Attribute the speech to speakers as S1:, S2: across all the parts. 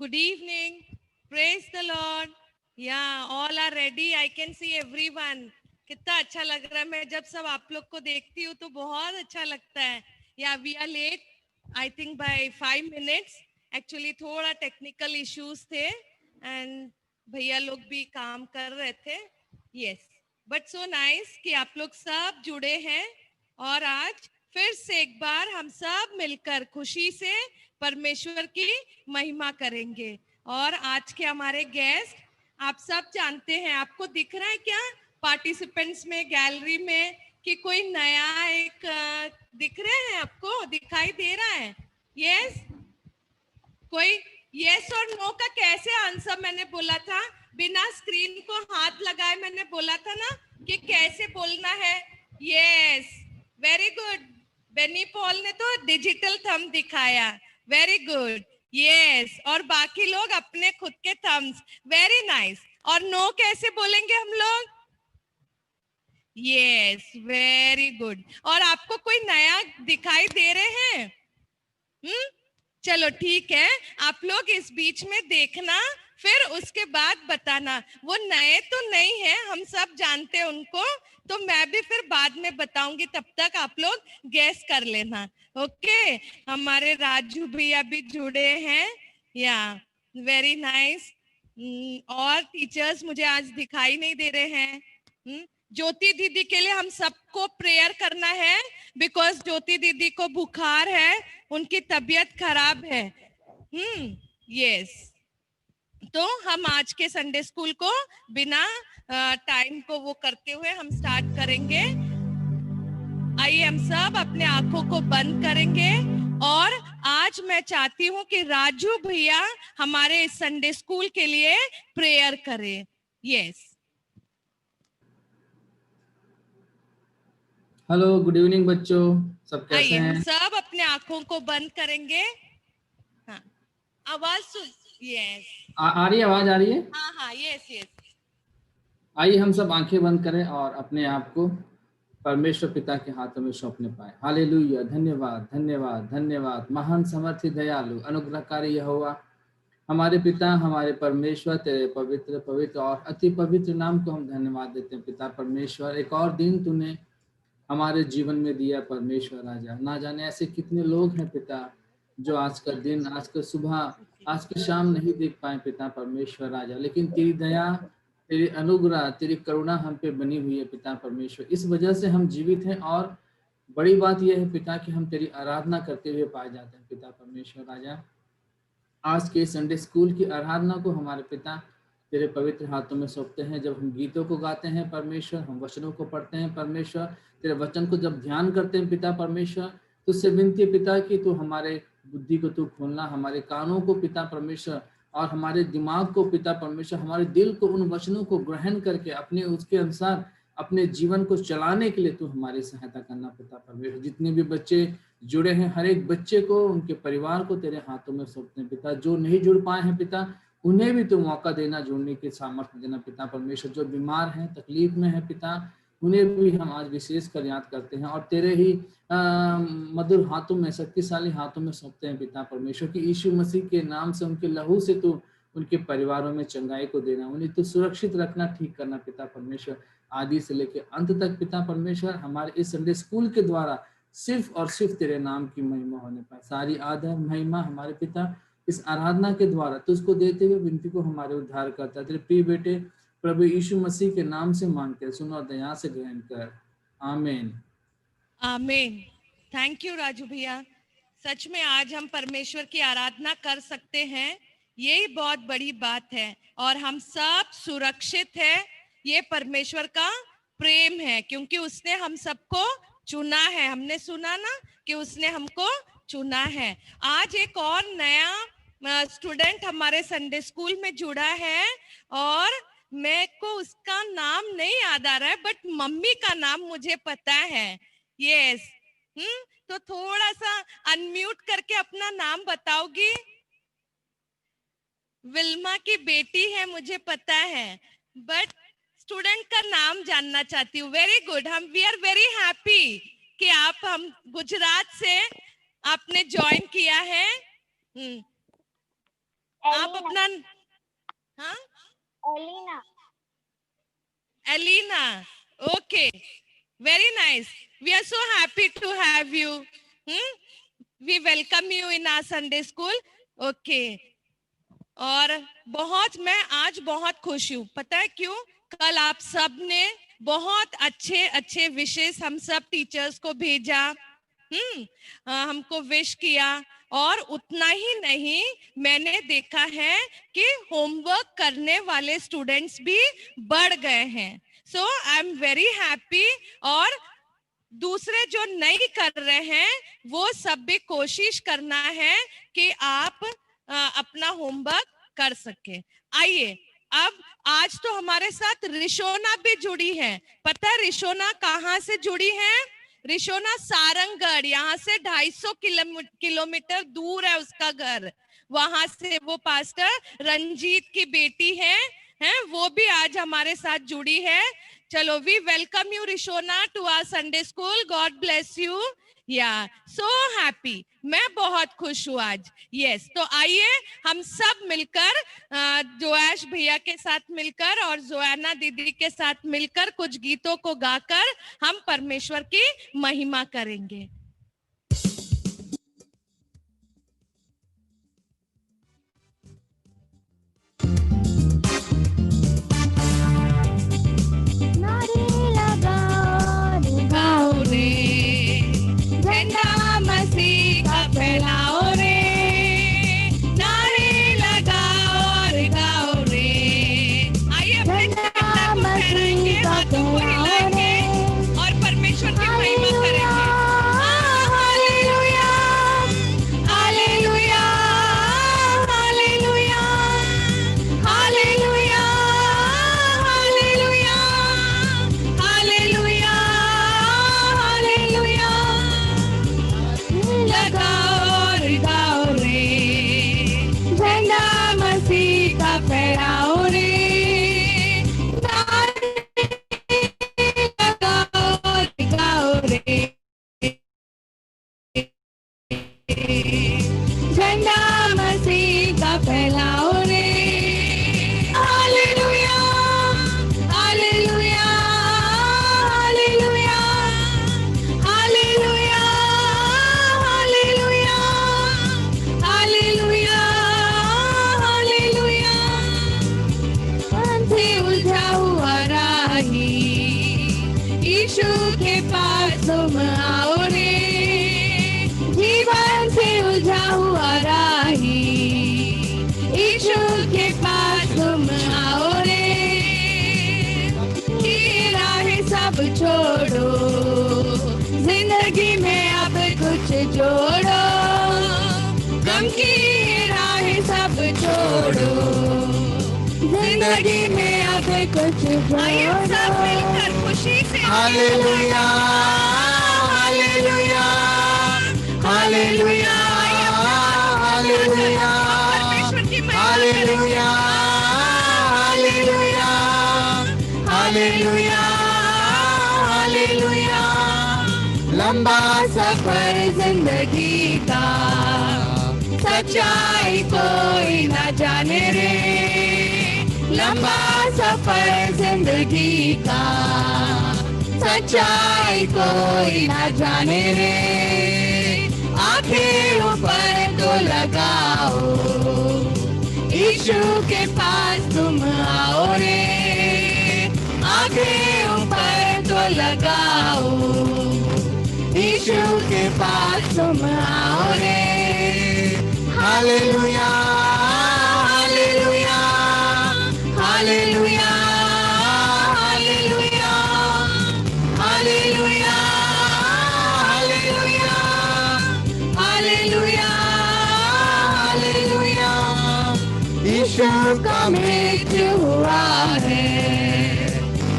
S1: Good evening. Praise the Lord. Yeah, all are ready. I can see everyone. कितना अच्छा लग रहा है. मैं जब सब आप लोग को देखती हूँ तो बहुत अच्छा लगता है. Yeah, we are late. I think by 5 minutes. Actually थोड़ा technical issues थे and भैया लोग भी काम कर रहे थे. Yes. But so nice कि आप लोग सब जुड़े हैं और आज फिर से एक बार हम सब मिलकर खुशी से परमेश्वर की महिमा करेंगे. और आज के हमारे गेस्ट आप सब जानते हैं. आपको दिख रहा है क्या पार्टिसिपेंट्स में, गैलरी में, कि कोई नया एक दिख रहे हैं? आपको दिखाई दे रहा है? यस. कोई यस और नो का कैसे आंसर? मैंने बोला था बिना स्क्रीन को हाथ लगाए. मैंने बोला था ना कि कैसे बोलना है. Yes, very good. Benny Paul ने तो डिजिटल थंब दिखाया. Very good. यस, और बाकी लोग अपने खुद के थम्स. Very nice. और नो कैसे बोलेंगे हम लोग? Yes, very good. और आपको कोई नया दिखाई दे रहे हैं? चलो ठीक है, आप लोग इस बीच में देखना, फिर उसके बाद बताना. वो नए तो नहीं है, हम सब जानते हैं उनको, तो मैं भी फिर बाद में बताऊंगी. तब तक आप लोग गैस कर लेना. ओके. हमारे राजू भैया भी जुड़े हैं. या वेरी नाइस. और टीचर्स मुझे आज दिखाई नहीं दे रहे हैं. ज्योति दीदी के लिए हम सबको प्रेयर करना है, बिकॉज ज्योति दीदी को बुखार है, उनकी तबीयत खराब है. यस. तो हम आज के संडे स्कूल को बिना टाइम को वो करते हुए हम स्टार्ट करेंगे. आइए हम सब अपने आंखों को बंद करेंगे और आज मैं चाहती हूँ कि राजू भैया हमारे इस संडे स्कूल के लिए प्रेयर करें. यस.
S2: हेलो, गुड इवनिंग बच्चों. सब कैसे
S1: आइए हम
S2: हैं?
S1: सब अपने आंखों को बंद करेंगे. हाँ, आवाज सुन. यस.
S2: आ रही है? आवाज आ रही है?
S1: हाँ हाँ. Yes yes.
S2: आइए हम सब आंखें बंद करें और अपने आप को परमेश्वर पिता के हाथों में सौंपने पाए. हालेलुया. धन्यवाद धन्यवाद धन्यवाद. महान समर्थी दयालु अनुग्रहकारी यहोवा, हमारे पिता, हमारे परमेश्वर, तेरे पवित्र पवित्र और अति पवित्र नाम को हम धन्यवाद देते हैं. पिता परमेश्वर, एक और दिन तूने हमारे जीवन में दिया परमेश्वर राजा. ना जाने ऐसे कितने लोग हैं पिता जो आज का दिन, आज का सुबह, आज की शाम नहीं देख पाए पिता परमेश्वर राजा, लेकिन तेरी दया, तेरी अनुग्रह, तेरी करुणा हम पे बनी हुई है पिता परमेश्वर. इस वजह से हम जीवित हैं और बड़ी बात यह है पिता कि हम तेरी आराधना करते हुए पाए जाते हैं पिता परमेश्वर राजा. आज के संडे स्कूल की आराधना को हमारे पिता तेरे पवित्र हाथों में सौंपते हैं. जब हम गीतों को गाते हैं परमेश्वर, हम वचनों को पढ़ते हैं परमेश्वर, तेरे वचन को जब ध्यान करते हैं पिता परमेश्वर, तो उससे विनती है पिता कि तू हमारे बुद्धि को तू खोलना, हमारे कानों को पिता परमेश्वर और हमारे दिमाग को पिता परमेश्वर, हमारे दिल को उन वचनों को ग्रहण करके अपने उसके अनुसार अपने जीवन को चलाने के लिए तू हमारी सहायता करना पिता परमेश्वर. जितने भी बच्चे जुड़े हैं, हर एक बच्चे को, उनके परिवार को तेरे हाथों में सौंपते हैं पिता. जो नहीं जुड़ पाए हैं पिता, उन्हें भी तो मौका देना, जुड़ने की सामर्थ्य देना पिता परमेश्वर. जो बीमार हैं, तकलीफ में है पिता, उन्हें भी हम आज विशेष कर याद करते हैं और तेरे ही मधुर हाथों में, शक्तिशाली हाथों में सौंपते हैं पिता परमेश्वर कि यीशु मसीह के नाम से, उनके लहू से तू उनके परिवारों में चंगाई को देना, उन्हें तो सुरक्षित रखना, ठीक करना पिता परमेश्वर, आदि से लेकर अंत तक पिता परमेश्वर. हमारे इस संडे स्कूल के द्वारा सिर्फ और सिर्फ तेरे नाम की महिमा होने पाए. सारी आदर महिमा हमारे पिता इस आराधना के द्वारा तुझको देते हुए विनती को हमारे उद्धार करता है तेरे प्रिय बेटे प्रभु यीशु मसीह के नाम से मांगते हैं, सुन और दया से ग्रहण कर. आमीन.
S1: आमीन. थैंक यू राजू भैया. सच में आज हम परमेश्वर की आराधना कर सकते हैं, यही बहुत बड़ी बात है. और हम सब सुरक्षित है, ये परमेश्वर का प्रेम है, क्योंकि उसने हम सबको चुना है. हमने सुना ना कि उसने हमको चुना है. आज एक और नया स्टूडेंट हमारे संडे स्कूल में जुड़ा है और मेरे को उसका नाम नहीं याद आ रहा है, बट मम्मी का नाम मुझे पता है. यस. तो थोड़ा सा अनम्यूट करके अपना नाम बताओगी? विल्मा की बेटी है, मुझे पता है, बट स्टूडेंट का नाम जानना चाहती हूँ. Very good. हम वी आर वेरी हैप्पी कि आप हम गुजरात से आपने ज्वाइन किया है. आप अपना, हाँ,
S3: Elina.
S1: Alina. Okay. Very nice. We are so happy to have you. We welcome you in our Sunday school. Okay. और मैं आज बहुत खुश हूँ. पता है क्यों? कल आप सब ने बहुत अच्छे अच्छे विशेष हम सब टीचर्स को भेजा, हमको विश किया, और उतना ही नहीं, मैंने देखा है कि होमवर्क करने वाले स्टूडेंट्स भी बढ़ गए हैं. सो आई एम वेरी हैप्पी. और दूसरे जो नहीं कर रहे हैं वो सब भी कोशिश करना है कि आप अपना होमवर्क कर सके. आइए, अब आज तो हमारे साथ रिशोना भी जुड़ी है. पता है रिशोना कहाँ से जुड़ी है? रिशोना सारंगगढ़, यहाँ से 250 किलोमीटर दूर है उसका घर. वहां से वो पास्टर रंजीत की बेटी है, वो भी आज हमारे साथ जुड़ी है. चलो, we welcome you Rishona to our Sunday school. God bless you. Yeah so happy. मैं बहुत खुश हूँ आज. यस, तो आइए हम सब मिलकर जोएश भैया के साथ मिलकर और जोआना दीदी के साथ मिलकर कुछ गीतों को गाकर हम परमेश्वर की महिमा करेंगे.
S4: Hallelujah, hallelujah, hallelujah, hallelujah, hallelujah, hallelujah, hallelujah, hallelujah. लंबा सफर जिंदगी का, सच्चाई कोई ना जाने रे. लंबा सफर जिंदगी का, सच्चाई कोई ना जाने रे. आंखें ऊपर तो लगाओ, यीशु के पास तुम आओ रे. आंखें ऊपर तो लगाओ, यीशु के पास तुम आओ रे. Hallelujah, hallelujah, hallelujah, hallelujah, hallelujah, hallelujah, hallelujah, hallelujah. Yeshu का मृत्यु हुआ है,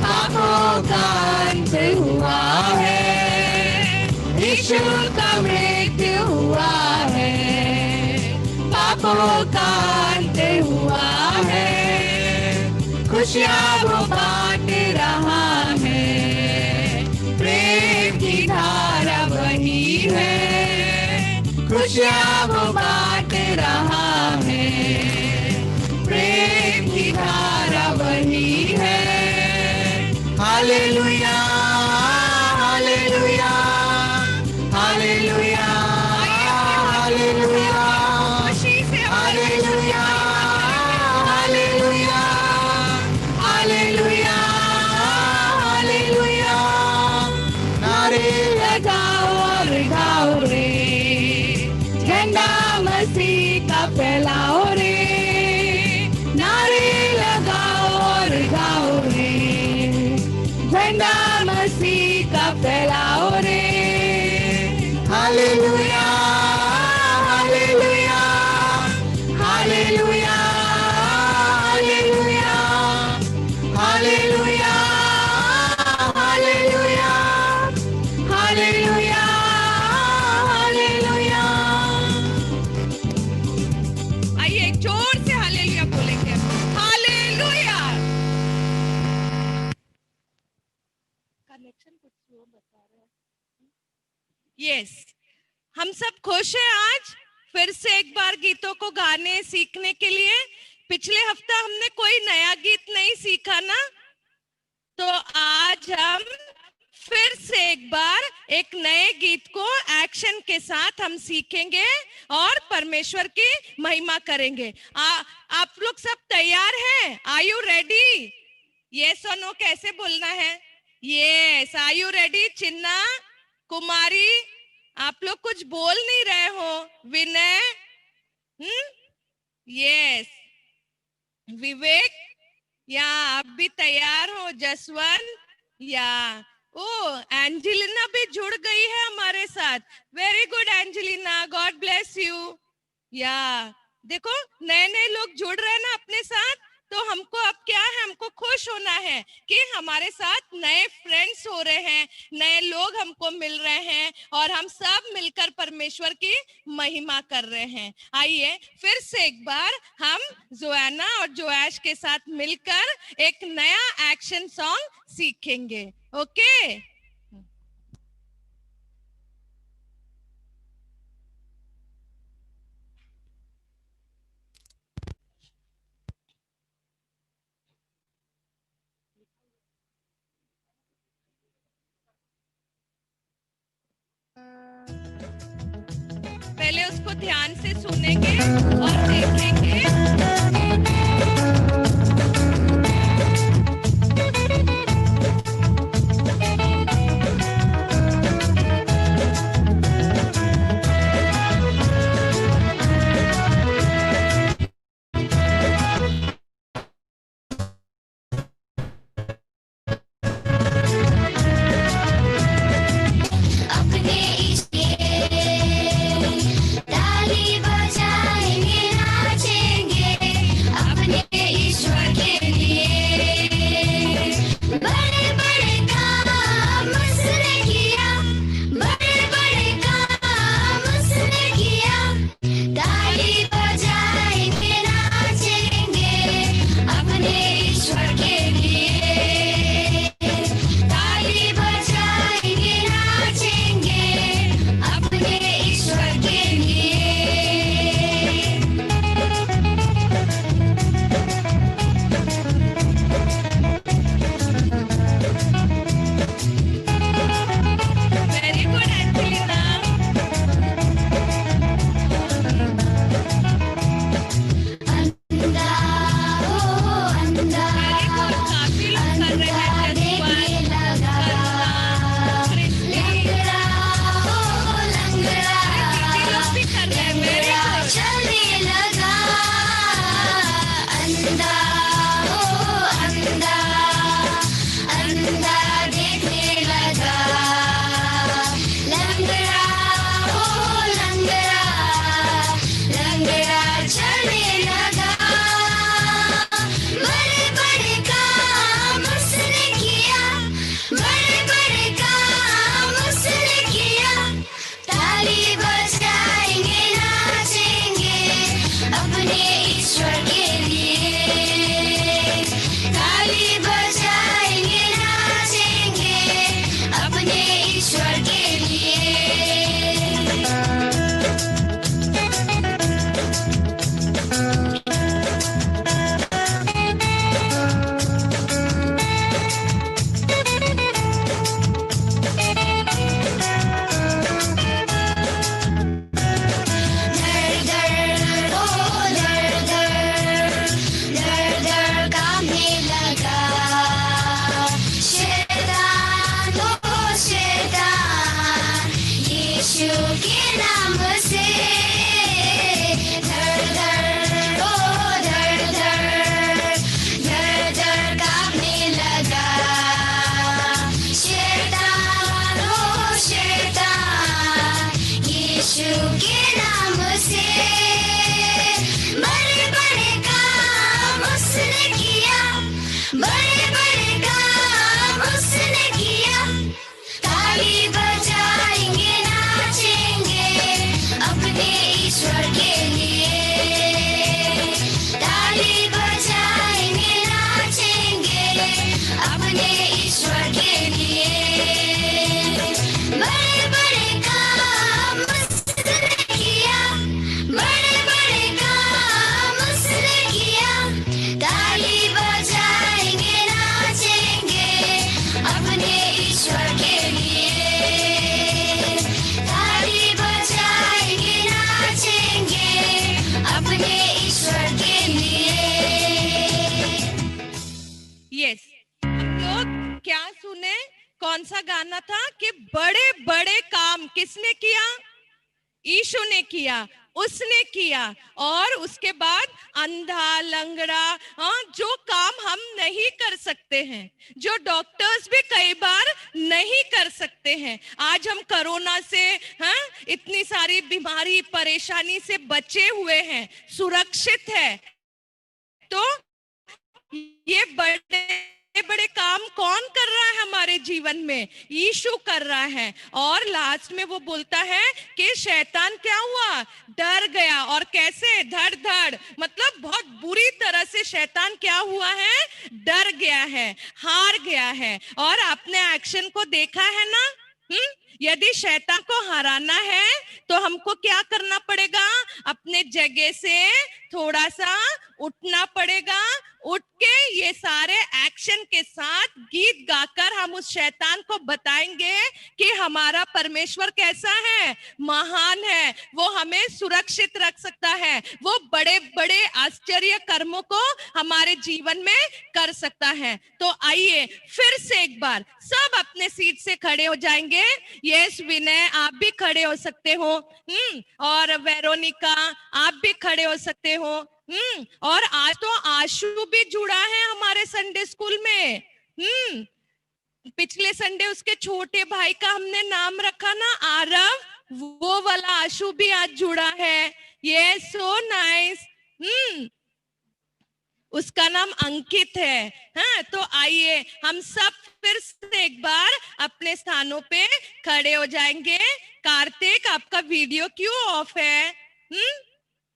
S4: पापों का अंत हुआ है. यीशु का मृत्यु हुआ है, पापों का अंत हुआ है. खुशियाँ वो बांट रहा है, प्रेम की धारा वही है. खुशियाँ वो बांट रहा है, नारे लगाओ और गाओ रे, झंडा मसीह का फैलाओ रे, नारे लगाओ और गाओ रे, झंडा मसीह का फैलाओ रे। Hallelujah hallelujah hallelujah hallelujah hallelujah hallelujah hallelujah hallelujah.
S1: आइए एक जोर से हालेलुया बोलेंगे। हालेलुया। कनेक्शन कुछ स्लो बता रहा है। यस, हम सब खुश हैं आज फिर से एक बार गीतों को गाने सीखने के लिए। पिछले हफ्ता हमने कोई नया गीत नहीं सीखा ना, तो आज हम फिर से एक बार एक नए गीत को एक्शन के साथ हम सीखेंगे और परमेश्वर की महिमा करेंगे। आप लोग सब तैयार हैं? Are you ready? यस और नो कैसे बोलना है? Yes, are you ready? Chinna, Kumari, आप लोग कुछ बोल नहीं रहे हो। विनय, यस, विवेक, या आप भी तैयार हो? जसवंत, या ओ एंजेलिना भी जुड़ गई है हमारे साथ। Very good Angelina, God bless you. या देखो नए नए लोग जुड़ रहे हैं ना अपने साथ, तो हमको अब क्या है, हमको खुश होना है कि हमारे साथ नए फ्रेंड्स हो रहे हैं, नए लोग हमको मिल रहे हैं और हम सब मिलकर परमेश्वर की महिमा कर रहे हैं। आइए फिर से एक बार हम जोआना और जोएश के साथ मिलकर एक नया एक्शन सॉन्ग सीखेंगे। ओके? पहले उसको ध्यान से सुनेंगे और देखेंगे।
S3: अपने इश्क़ ताली बजाएंगे नाचेंगे।
S4: यीशु के नाम से धड़ धड़ ओ धड़ धड़ धड़ धड़ कांपने लगा। शैतान ओ शैतान यीशु के नाम से बड़े बड़े काम उसने किया, बड़े बड़े काम उसने किया। ताली बजाएंगे नाचेंगे अपने ईश्वर के लिए। ताली बजाएंगे नाचेंगे अपने ईश्वर के लिए। बड़े बड़े काम उसने किया, बड़े बड़े काम उसने किया। ताली बजाएंगे नाचेंगे अपने ईश्वर के लिए। ताली बजाएंगे नाचेंगे अपने ईश्वर के लिए।
S1: यस, हम लोग क्या सुने? कौन सा गाना था कि बड़े बड़े काम किसने किया? यीशु ने किया, उसने किया। और उसके बाद अंधा लंगड़ा, जो काम हम नहीं कर सकते हैं, जो डॉक्टर्स भी कई बार नहीं कर सकते हैं। आज हम कोरोना से, इतनी सारी बीमारी परेशानी से बचे हुए हैं, सुरक्षित है। तो ये बड़े बड़े काम कौन कर रहा है हमारे जीवन में? यीशु कर रहा है। और लास्ट में वो बोलता है कि शैतान क्या हुआ? डर गया। और कैसे? धड़ धड़, मतलब बहुत बुरी तरह से शैतान क्या हुआ है? डर गया है, हार गया है। और आपने एक्शन को देखा है ना? यदि शैतान को हराना है तो हमको क्या करना पड़ेगा? अपने जगह से थोड़ा सा उठना पड़ेगा। उठ के ये सारे एक्शन के साथ गीत गाकर हम उस शैतान को बताएंगे कि हमारा परमेश्वर कैसा है? महान है। वो हमें सुरक्षित रख सकता है। वो बड़े बड़े आश्चर्य कर्मों को हमारे जीवन में कर सकता है। तो आइए फिर से एक बार सब अपने सीट से खड़े हो जाएंगे। यस विनय, आप भी खड़े हो सकते हो। और वेरोनिका, आप भी खड़े हो सकते हो। और आज तो आशु भी जुड़ा है हमारे संडे स्कूल में। पिछले संडे उसके छोटे भाई का हमने नाम रखा ना, आरव, वो वाला आशु भी आज जुड़ा है। ये सो नाइस। उसका नाम अंकित है। हाँ, तो आइए हम सब फिर से एक बार अपने स्थानों पे खड़े हो जाएंगे। कार्तिक, आपका वीडियो क्यों ऑफ है?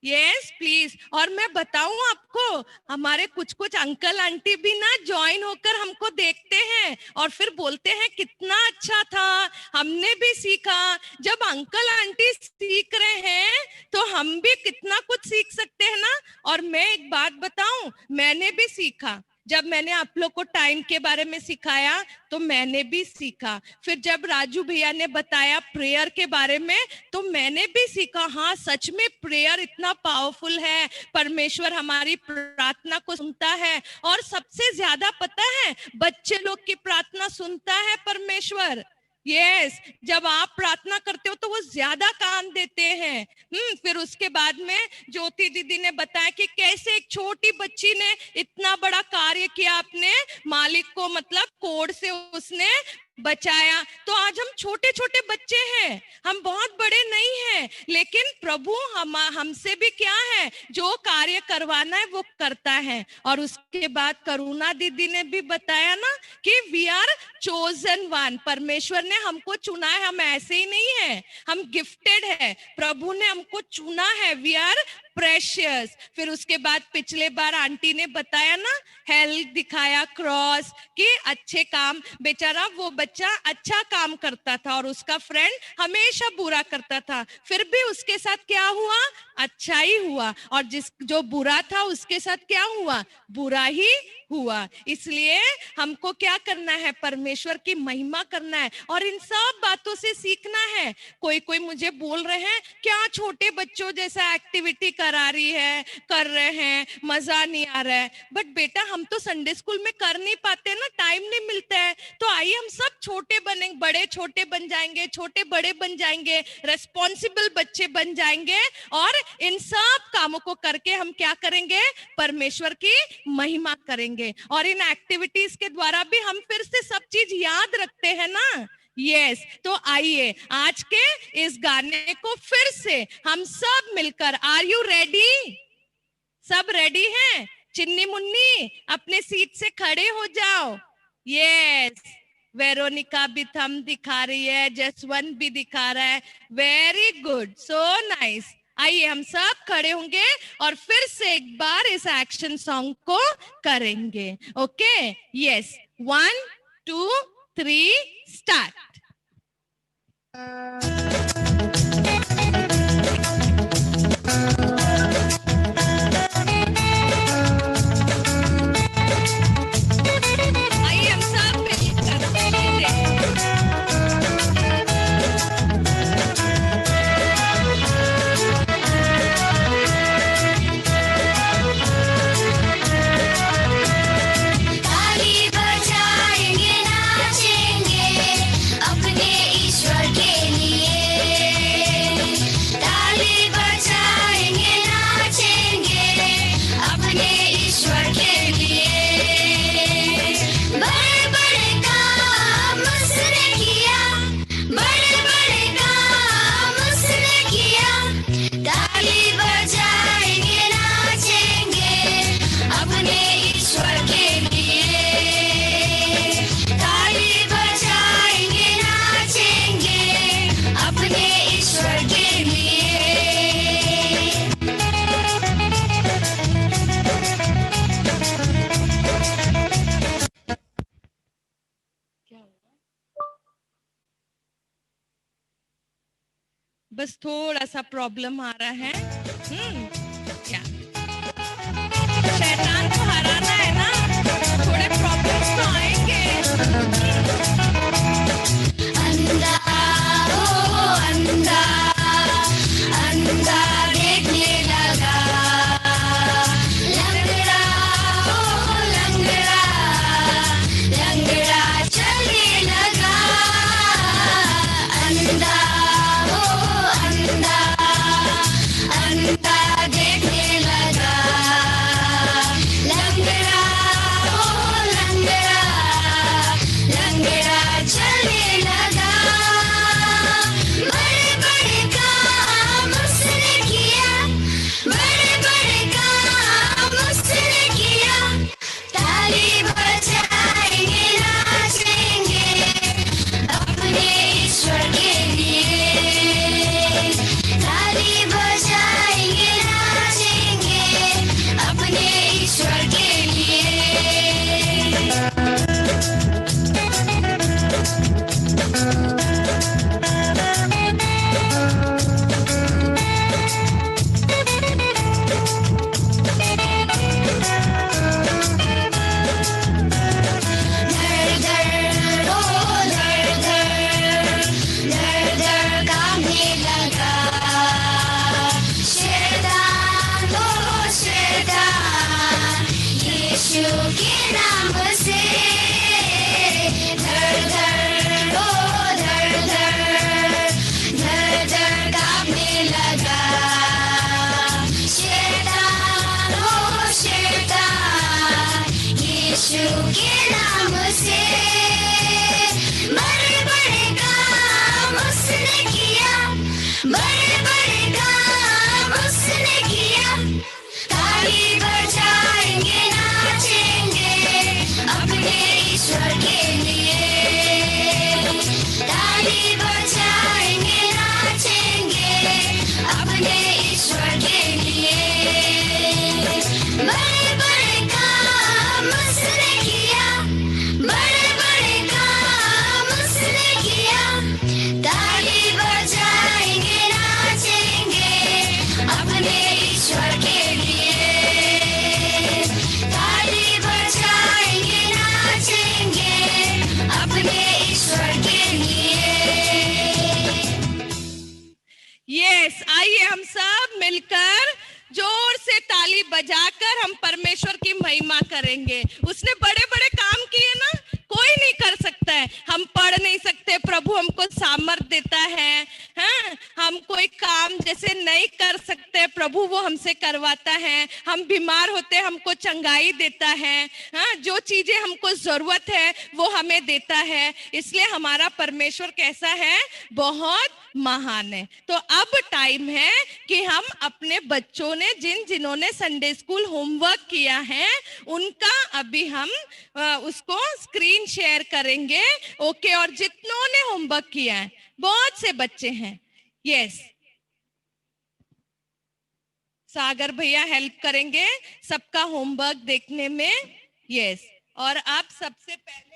S1: Yes please. और मैं बताऊं आपको, हमारे कुछ कुछ अंकल आंटी भी ना ज्वाइन होकर हमको देखते हैं और फिर बोलते हैं कितना अच्छा था, हमने भी सीखा। जब अंकल आंटी सीख रहे हैं तो हम भी कितना कुछ सीख सकते हैं ना। और मैं एक बात बताऊं, मैंने भी सीखा। जब मैंने आप लोग को टाइम के बारे में सिखाया तो मैंने भी सीखा। फिर जब राजू भैया ने बताया प्रेयर के बारे में तो मैंने भी सीखा। हाँ, सच में प्रेयर इतना पावरफुल है। परमेश्वर हमारी प्रार्थना को सुनता है। और सबसे ज्यादा पता है, बच्चे लोग की प्रार्थना सुनता है परमेश्वर। यस, जब आप प्रार्थना करते हो तो वो ज्यादा काम देते हैं। फिर उसके बाद में ज्योति दीदी ने बताया कि कैसे एक छोटी बच्ची ने इतना बड़ा कार्य किया, अपने मालिक को मतलब कोड़ से उसने बचाया। तो आज हम छोटे छोटे बच्चे हैं, हम बहुत बड़े नहीं हैं, लेकिन प्रभु हमसे भी क्या है, जो कार्य करवाना है वो करता है। और उसके बाद करुणा दीदी ने भी बताया ना कि वी आर चोजन वन। परमेश्वर ने हमको चुना है, हम ऐसे ही नहीं है, हम गिफ्टेड है। प्रभु ने हमको चुना है, वी आर प्रेशियस। फिर उसके बाद पिछले बार आंटी ने बताया ना, हेल्थ दिखाया, क्रॉस, कि अच्छे काम। बेचारा वो बच्चा अच्छा काम करता था और उसका फ्रेंड हमेशा बुरा करता था, फिर भी उसके साथ क्या हुआ? अच्छा ही हुआ। और जो बुरा था उसके साथ क्या हुआ? बुरा ही हुआ। इसलिए हमको क्या करना है? परमेश्वर की महिमा करना है और इन सब बातों से सीखना है। कोई कोई मुझे बोल रहे हैं क्या छोटे बच्चों जैसा एक्टिविटी करा रही है, कर रहे हैं, मजा नहीं आ रहा है। बट बेटा हम तो संडे स्कूल में कर नहीं पाते ना, टाइम नहीं मिलता है। तो आइए हम सब छोटे बने, बड़े छोटे बन जाएंगे, छोटे बड़े बन जाएंगे, रेस्पॉन्सिबल बच्चे बन जाएंगे और इन सब कामों को करके हम क्या करेंगे, परमेश्वर की महिमा करेंगे। और इन एक्टिविटीज के द्वारा भी हम फिर से सब चीज याद रखते हैं ना। यस तो आइए आज के इस गाने को फिर से हम सब मिलकर, आर यू रेडी? सब रेडी हैं? चिन्नी मुन्नी अपने सीट से खड़े हो जाओ। यस वेरोनिका भी थम दिखा रही है, जसवंत भी दिखा रहा है, वेरी गुड, सो नाइस। आइए हम सब खड़े होंगे और फिर से एक बार इस एक्शन सॉन्ग को करेंगे। Okay yes 1 2 3 start. आइए हम सब मिलकर
S4: ताली बजाएंगे, नाचेंगे अपने ईश्वर के लिए। ताली बजाएंगे, नाचेंगे अपने ईश्वर के लिए। बड़े बड़े काम उसने किया, बड़े बड़े काम उसने किया। ताली बजाएंगे, नाचेंगे अपने ईश्वर के लिए। ताली बजाएंगे, नाचेंगे अपने ईश्वर के लिए।
S1: बस थोड़ा सा प्रॉब्लम आ रहा है। क्या शैतान को हराना है ना, थोड़े प्रॉब्लम्स तो आएंगे।
S4: अंधा ओ अंधा, अंधा देखने लगा। लंगड़ा ओ लंगड़ा, लंगड़ा चलने लगा। अंधा ओ अंधा, अंधा देखने लगा। लंगड़ा ओ लंगड़ा, लंगड़ा
S1: यस, आइए हम सब मिलकर जोर से ताली बजाकर हम परमेश्वर की महिमा करेंगे। उसने बड़े बड़े काम किए ना, कोई नहीं कर सकता है। हम पढ़ नहीं सकते, प्रभु हमको सामर्थ देता है। हाँ, हम कोई काम जैसे नहीं कर सकते, प्रभु वो हमसे करवाता है। हम बीमार होते, हमको चंगाई देता है। हाँ, जो चीजें हमको जरूरत है वो हमें देता है। इसलिए हमारा परमेश्वर कैसा है? बहुत महान है। तो अब टाइम है कि हम अपने बच्चों ने जिन्होंने संडे स्कूल होमवर्क किया है उनका अभी हम उसको स्क्रीन शेयर करेंगे। ओके, और जितनों ने होमवर्क किया है, बहुत से बच्चे हैं। यस, सागर भैया हेल्प करेंगे सबका होमवर्क देखने में। यस, और आप सबसे पहले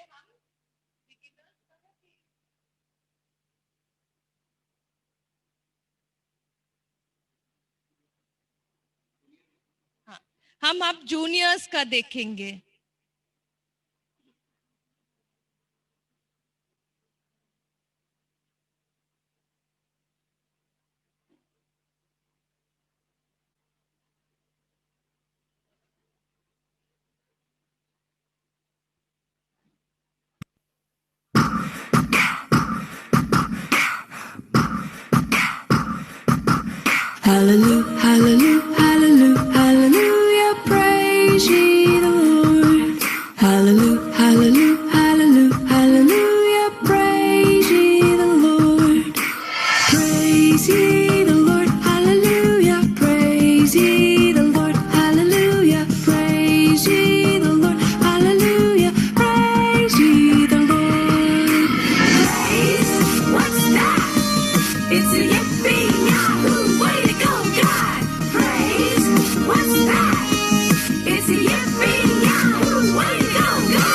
S1: हम अब जूनियर्स का देखेंगे।
S4: Hallelujah, hallelujah, hallelujah, hallelujah, praise ye the Lord. Hallelujah, hallelujah, hallelujah, hallelujah, praise ye the Lord. Praise ye the Lord, hallelujah, praise ye the Lord, hallelujah, praise ye the Lord, hallelujah, praise ye the Lord. Praise, what's that? It's a yippee yahoo, way to go, God! Praise, what's that? It's a yippee yahoo, way to go, God!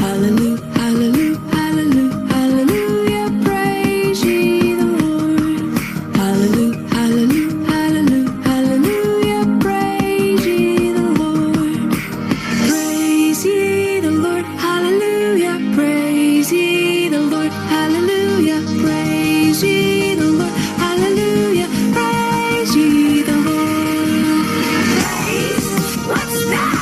S4: Hallelujah, hallelujah, hallelujah, hallelujah, praise ye the Lord. Hallelujah, hallelujah, hallelujah, hallelujah, praise ye the Lord. Praise ye the Lord, hallelujah, praise ye the Lord, hallelujah, praise ye the Lord, hallelujah, praise ye the Lord. Praise, what's that?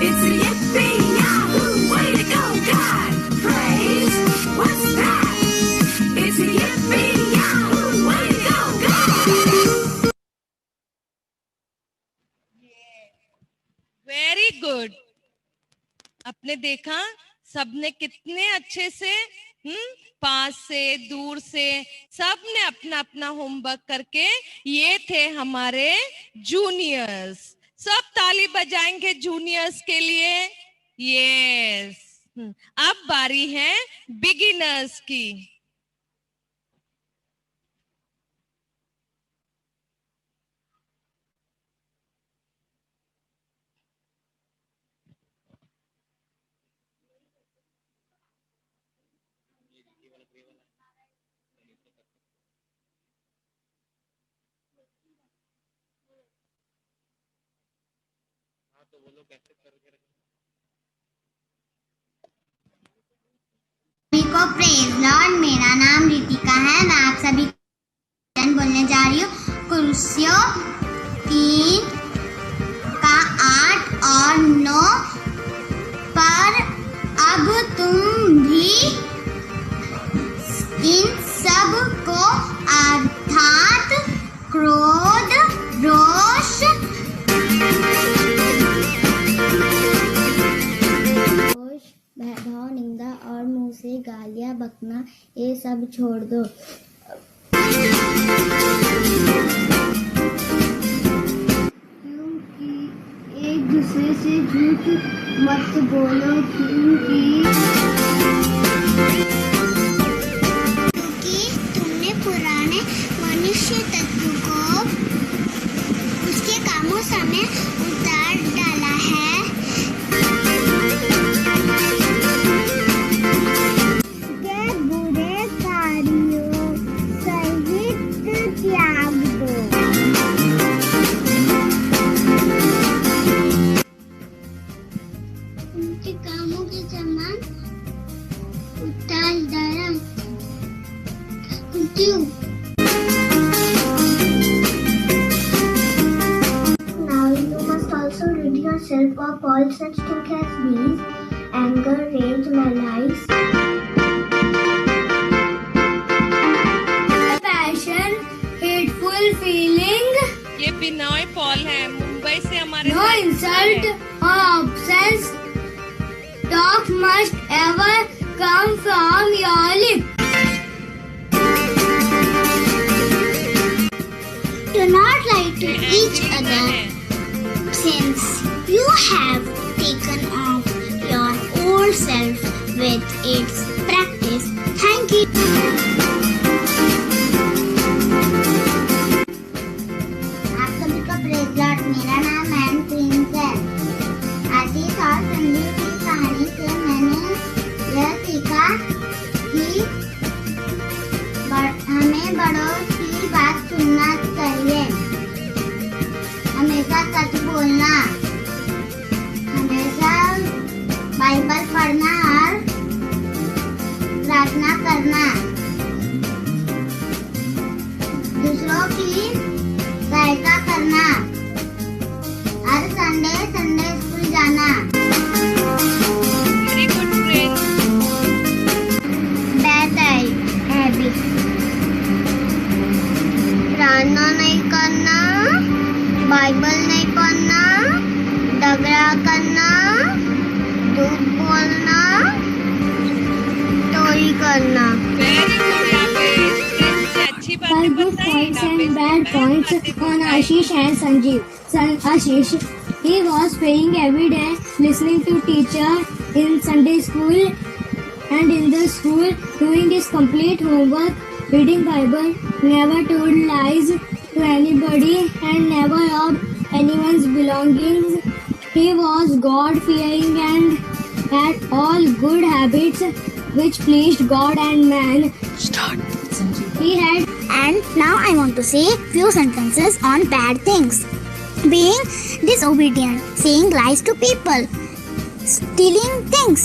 S4: It's a yippee yahoo, way to go, God! Praise, what's that? It's a yippee yahoo, way to go, God!
S1: Very good. आपने देखा सबने कितने अच्छे से पास से दूर से सबने अपना अपना होमवर्क करके, ये थे हमारे जूनियर्स। सब ताली बजाएंगे जूनियर्स के लिए। यस, अब बारी है बिगिनर्स की।
S3: सभी को प्रेज लॉर्ड। मेरा नाम रितिका है। मैं आप सभी को बोलने जा रही हूँ कुलसियों 3 का 8 और 9 पर। अब तुम भी इन सब को अर्थात क्रोध, रोष,
S5: भेदभाव, निंदा और मुंह से गालियां बकना, ये सब छोड़ दो। क्योंकि एक दूसरे से झूठ मत बोलो, क्योंकि
S3: तुमने पुराने मनुष्य तत्व को उसके कामों समय उतार डाला है। बुरे कार्यों सहित त्याग दो। उनके कामों के समान
S5: Uttararam. Thank you. Now you must also rid yourself of all such things as these: anger, rage, malice, passion, hateful feeling,
S1: ये बिनॉय पॉल है, मुंबई से हमारे
S5: no
S1: साथ
S5: insult
S1: है।
S5: or offense talk must ever come from your lips. Do not lie to each other, since you have taken off your old self with its practice. Thank you. आप सभी का praise Lord. मेरा नाम N Prince है। आशीष और संजीव की कहानी से मैंने यह सीखा कि हमें बड़ों की बात सुनना चाहिए, हमेशा सच बोलना, हमेशा बाइबल पढ़ना और प्रार्थना करना, दूसरों की सहायता करना, हर संडे स्कूल जाना।
S1: Very good friend.
S5: Bad habit: प्रार्थना नहीं करना, बाइबल नहीं पढ़ना, झगड़ा करना, झूठ बोलना, चोरी करना।
S1: वेरी गुड याबेश, फ्रेंड्स से अच्छी बातें
S5: Five good
S1: बताई
S5: points and
S1: याबेश ने,
S5: bad points
S1: बातें
S5: on
S1: बताई।
S5: Ashish and Sanjeev. Ashish, he was praying every day, listening to teacher in Sunday school and in the school, doing his complete homework, reading Bible, never told lies to anybody and never robbed anyone's belongings. He was God-fearing and had all good habits which pleased God and man. He had. And now I want to say few sentences on bad things. Being disobedient, saying lies to people, stealing things,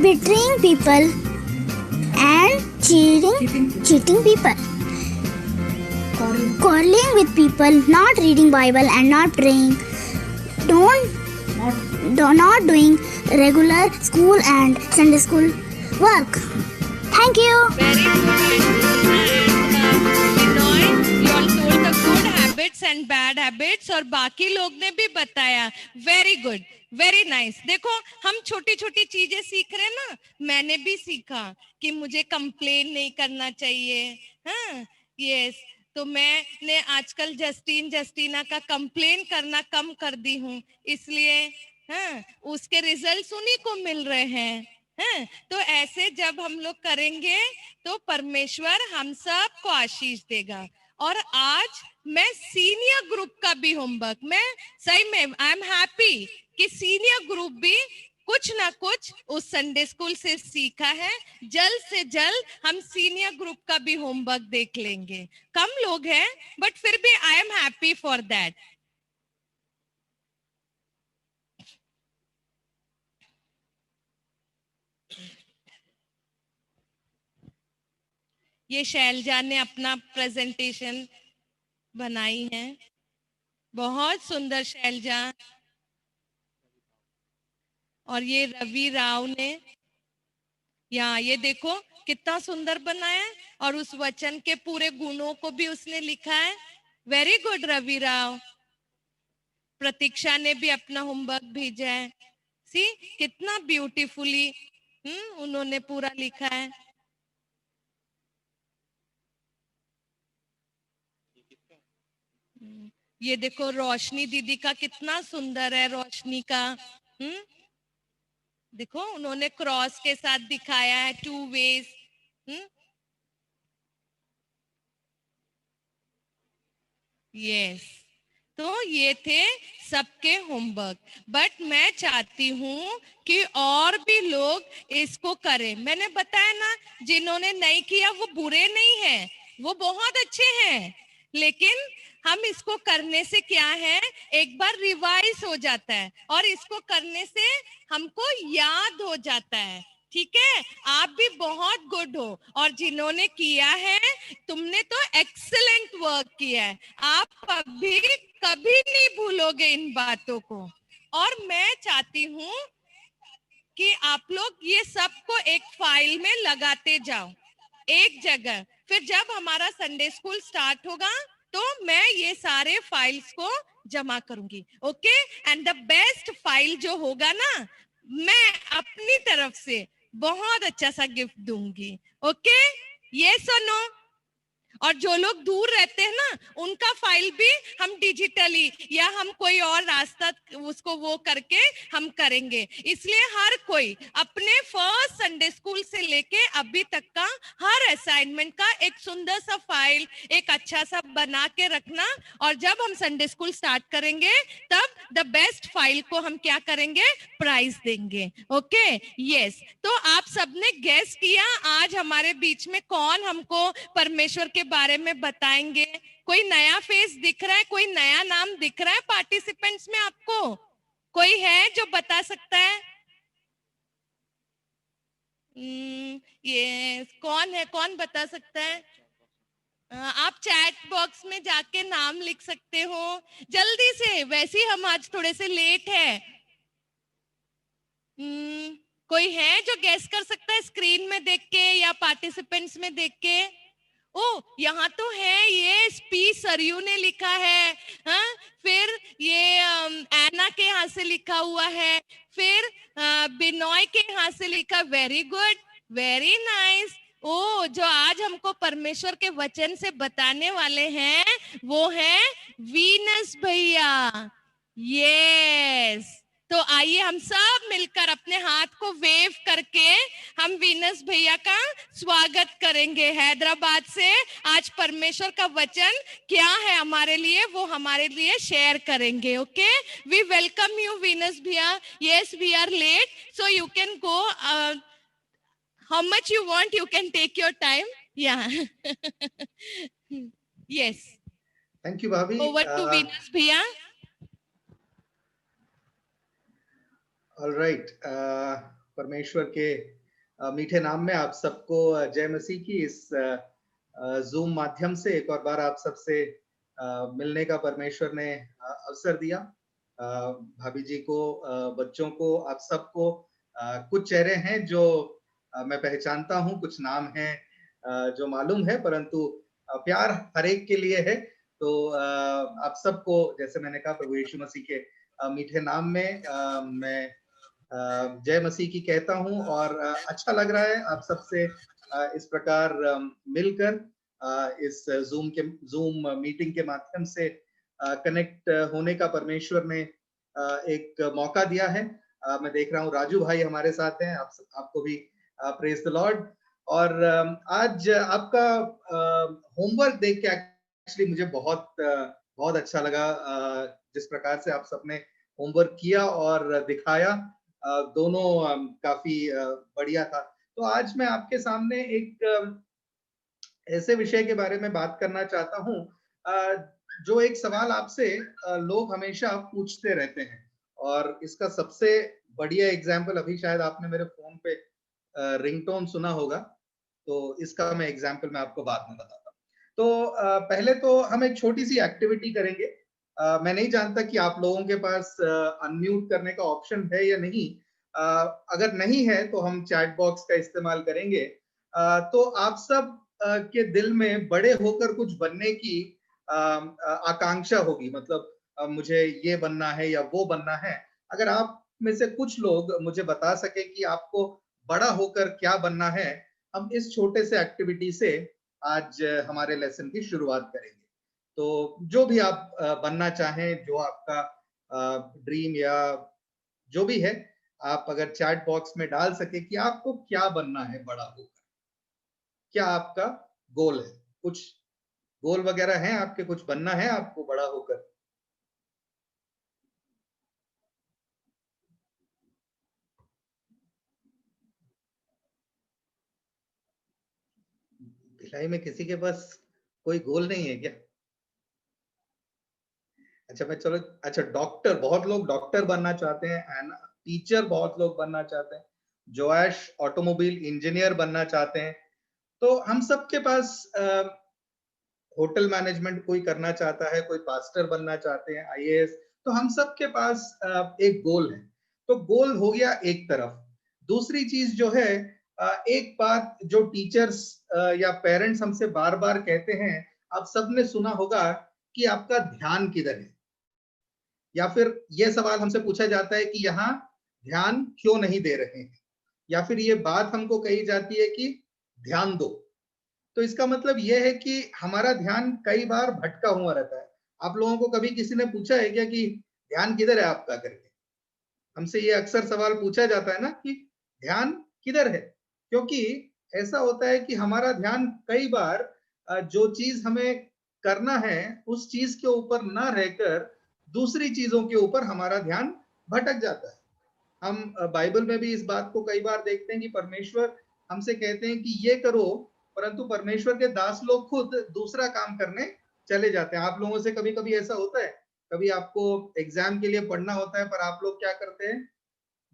S5: betraying people, and cheating people. Quarreling with people, not reading Bible and not praying. Not doing regular school and Sunday school work. Thank you.
S1: Very good. Binoy, you all told the good habits and bad habits और बाकी लोग ने भी बताया। Very good, very nice. देखो हम छोटी छोटी चीजें सीख रहे हैं ना, मैंने भी सीखा कि मुझे कंप्लेन नहीं करना चाहिए। हाँ यस, तो मैंने आजकल जस्टीना का कंप्लेन करना कम कर दी हूँ, इसलिए हाँ उसके रिजल्ट्स उन्हीं को मिल रहे हैं। हाँ, तो ऐसे जब हम लोग करेंगे तो परमेश्वर हम सब को आशीष देगा। और आज मैं सीनियर ग्रुप का भी होमवर्क, मैं सही में आई एम हैप्पी कि सीनियर ग्रुप भी कुछ ना कुछ उस संडे स्कूल से सीखा है। जल्द से जल्द हम सीनियर ग्रुप का भी होमवर्क देख लेंगे। कम लोग हैं बट फिर भी I am happy for that. ये शैलजा ने अपना प्रेजेंटेशन बनाई है, बहुत सुंदर शैलजा। और ये रवि राव ने, यहाँ ये देखो कितना सुंदर बनाया है, और उस वचन के पूरे गुणों को भी उसने लिखा है। Very good Ravi Rao. प्रतीक्षा ने भी अपना होमवर्क भेजा है। सी कितना ब्यूटीफुली उन्होंने पूरा लिखा है। ये देखो रोशनी दीदी का कितना सुंदर है, रोशनी का। देखो उन्होंने क्रॉस के साथ दिखाया है, 2 वेज। यस, तो ये थे सबके होमवर्क, बट मैं चाहती हूँ कि और भी लोग इसको करें। मैंने बताया ना, जिन्होंने नहीं किया वो बुरे नहीं हैं, वो बहुत अच्छे हैं, लेकिन हम इसको करने से क्या है, एक बार रिवाइज हो जाता है और इसको करने से हमको याद हो जाता है ठीक है, आप भी बहुत गुड हो, और जिन्होंने किया है तुमने तो एक्सीलेंट वर्क किया है। आप अभी कभी नहीं भूलोगे इन बातों को। और मैं चाहती हूँ कि आप लोग ये सबको एक फाइल में लगाते जाओ, एक जगह। फिर जब हमारा संडे स्कूल स्टार्ट होगा तो मैं ये सारे फाइल्स को जमा करूंगी। Okay, and the best file जो होगा ना, मैं अपनी तरफ से बहुत अच्छा सा गिफ्ट दूंगी। ओके, ये सुनो। और जो लोग दूर रहते हैं ना, उनका फाइल भी हम डिजिटली या हम कोई और रास्ता उसको वो करके हम करेंगे। इसलिए हर कोई अपने फर्स्ट संडे स्कूल से लेके अभी तक का हर असाइनमेंट का एक सुंदर सा फाइल, एक अच्छा सा बना के रखना। और जब हम संडे स्कूल स्टार्ट करेंगे तब द बेस्ट फाइल को हम क्या करेंगे, प्राइज देंगे। Okay, yes. तो आप सबने गेस किया आज हमारे बीच में कौन हमको परमेश्वर के बारे में बताएंगे? कोई नया फेस दिख रहा है, कोई नया नाम दिख रहा है पार्टिसिपेंट्स में आपको? कोई है जो बता सकता है? ये कौन है, कौन बता सकता है? आप चैट बॉक्स में जाके नाम लिख सकते हो जल्दी से, वैसे ही हम आज थोड़े से लेट है। कोई है जो गेस कर सकता है स्क्रीन में देख के या पार्टिसिपेंट्स में देख के? ओ, यहाँ तो है, ये स्पी सरयू ने लिखा है। हाँ, फिर ये एना के यहाँ से लिखा हुआ है, फिर बिनॉय के यहाँ से लिखा। Very good, very nice. ओ, जो आज हमको परमेश्वर के वचन से बताने वाले हैं वो है वीनस भैया। यस, तो आइए हम सब मिलकर अपने हाथ को वेव करके हम वीनस भैया का स्वागत करेंगे। हैदराबाद से आज परमेश्वर का वचन क्या है हमारे लिए, वो हमारे लिए शेयर करेंगे। Okay, we welcome you Venus भैया। Yes, we are late, so you can go, how much you want, you can take your time. Yeah. Yes.
S6: Thank you, Bhabhi.
S1: Over to Venus Bhaiya.
S6: All right. परमेश्वर के मीठे नाम में आप सबको जय मसीह की। इस जूम माध्यम से एक और बार आप सबसे मिलने का परमेश्वर ने अवसर दिया। भाभी जी को, बच्चों को, आप सबको कुछ चेहरे हैं जो मैं पहचानता हूं, कुछ नाम हैं जो मालूम है, परंतु प्यार हर एक के लिए है। तो आप सबको, जैसे मैंने कहा, प्रभु यीशु मसीह के मीठे नाम में मैं जय मसीह की कहता हूं। और अच्छा लग रहा है आप सबसे इस प्रकार मिलकर इस जूम मीटिंग के माध्यम से कनेक्ट होने का परमेश्वर ने एक मौका दिया है। मैं देख रहा हूं राजू भाई हमारे साथ हैं, आपको भी प्रेज द लॉर्ड। और आज आपका होमवर्क देख के एक्चुअली मुझे बहुत अच्छा लगा, जिस प्रकार से आप सबने होमवर्क किया और दिखाया, दोनों काफी बढ़िया था। तो आज मैं आपके सामने एक ऐसे विषय के बारे में बात करना चाहता हूं, जो एक सवाल आपसे लोग हमेशा पूछते रहते हैं, और इसका सबसे बढ़िया एग्जाम्पल, अभी शायद आपने मेरे फोन पे रिंगटोन सुना होगा, तो इसका मैं एग्जाम्पल मैं आपको बाद में बताता हूँ। तो पहले तो हम एक छोटी सी एक्टिविटी करेंगे। मैं नहीं जानता कि आप लोगों के पास अनम्यूट करने का ऑप्शन है या नहीं। अगर नहीं है तो हम चैट बॉक्स का इस्तेमाल करेंगे। तो आप सब के दिल में बड़े होकर कुछ बनने की आकांक्षा होगी, मतलब मुझे ये बनना है या वो बनना है। अगर आप में से कुछ लोग मुझे बता सके कि आपको बड़ा होकर क्या बनना है, हम इस छोटे से एक्टिविटी से आज हमारे लेसन की शुरुआत करेंगे। तो जो भी आप बनना चाहें, जो आपका ड्रीम या जो भी है, आप अगर चैट बॉक्स में डाल सके कि आपको क्या बनना है बड़ा होकर, क्या आपका गोल है, कुछ गोल वगैरह है आपके, कुछ बनना है आपको बड़ा होकर। भिलाई में किसी के पास कोई गोल नहीं है क्या? अच्छा, डॉक्टर, बहुत लोग डॉक्टर बनना चाहते हैं, टीचर बहुत लोग बनना चाहते हैं, जोआश ऑटोमोबाइल इंजीनियर बनना चाहते हैं। तो हम सबके पास होटल मैनेजमेंट कोई करना चाहता है, कोई पास्टर बनना चाहते हैं, आईएएस। तो हम सबके पास एक गोल है। तो गोल हो गया एक तरफ। दूसरी चीज जो है, एक बात जो टीचर्स या पेरेंट्स हमसे बार बार कहते हैं, आप सबने सुना होगा कि आपका ध्यान किधर है, या फिर यह सवाल हमसे पूछा जाता है कि यहाँ ध्यान क्यों नहीं दे रहे हैं, या फिर ये बात हमको कही जाती है कि ध्यान दो। तो इसका मतलब यह है कि हमारा ध्यान कई बार भटका हुआ रहता है। आप लोगों को कभी किसी ने पूछा है क्या कि ध्यान किधर है आपका करके? हमसे ये अक्सर सवाल पूछा जाता है ना कि ध्यान किधर है, क्योंकि ऐसा होता है कि हमारा ध्यान कई बार जो चीज हमें करना है उस चीज के ऊपर ना रहकर दूसरी चीजों के ऊपर हमारा ध्यान भटक जाता है। हम बाइबल में भी इस बात को कई बार देखते हैं कि परमेश्वर हमसे कहते हैं कि ये करो, परंतु परमेश्वर के दास लोग खुद दूसरा काम करने चले जाते हैं। आप लोगों से कभी कभी ऐसा होता है, कभी आपको एग्जाम के लिए पढ़ना होता है पर आप लोग क्या करते हैं,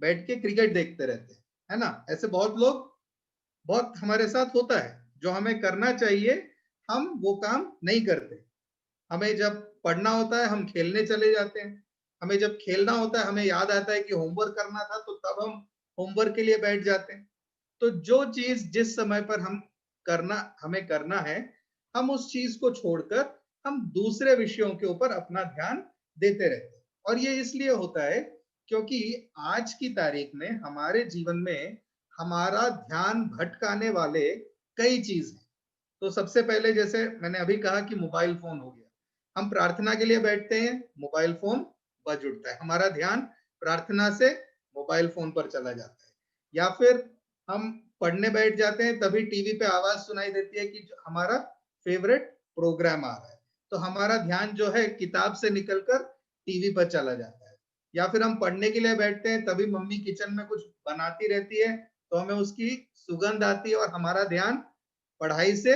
S6: बैठ के क्रिकेट देखते रहते हैं, है ना? ऐसे बहुत हमारे साथ होता है। जो हमें करना चाहिए हम वो काम नहीं करते। हमें जब पढ़ना होता है हम खेलने चले जाते हैं। हमें जब खेलना होता है हमें याद आता है कि होमवर्क करना था, तो तब हम होमवर्क के लिए बैठ जाते हैं। तो जो चीज जिस समय पर हमें करना है, हम उस चीज को छोड़कर हम दूसरे विषयों के ऊपर अपना ध्यान देते रहते हैं। और ये इसलिए होता है क्योंकि आज की तारीख में हमारे जीवन में हमारा ध्यान भटकाने वाले कई चीज हैं। तो सबसे पहले जैसे मैंने अभी कहा कि मोबाइल फोन हो गया। हम प्रार्थना के लिए बैठते हैं, मोबाइल फोन बज उठता है, हमारा ध्यान प्रार्थना से मोबाइल फोन पर चला जाता है। या फिर हम पढ़ने बैठ जाते हैं, तभी टीवी पे आवाज सुनाई देती है कि हमारा फेवरेट प्रोग्राम आ रहा है, तो हमारा ध्यान जो है किताब से निकलकर टीवी पर चला जाता है। या फिर हम पढ़ने के लिए बैठते हैं, तभी मम्मी किचन में कुछ बनाती रहती है, तो हमें उसकी सुगंध आती है और हमारा ध्यान पढ़ाई से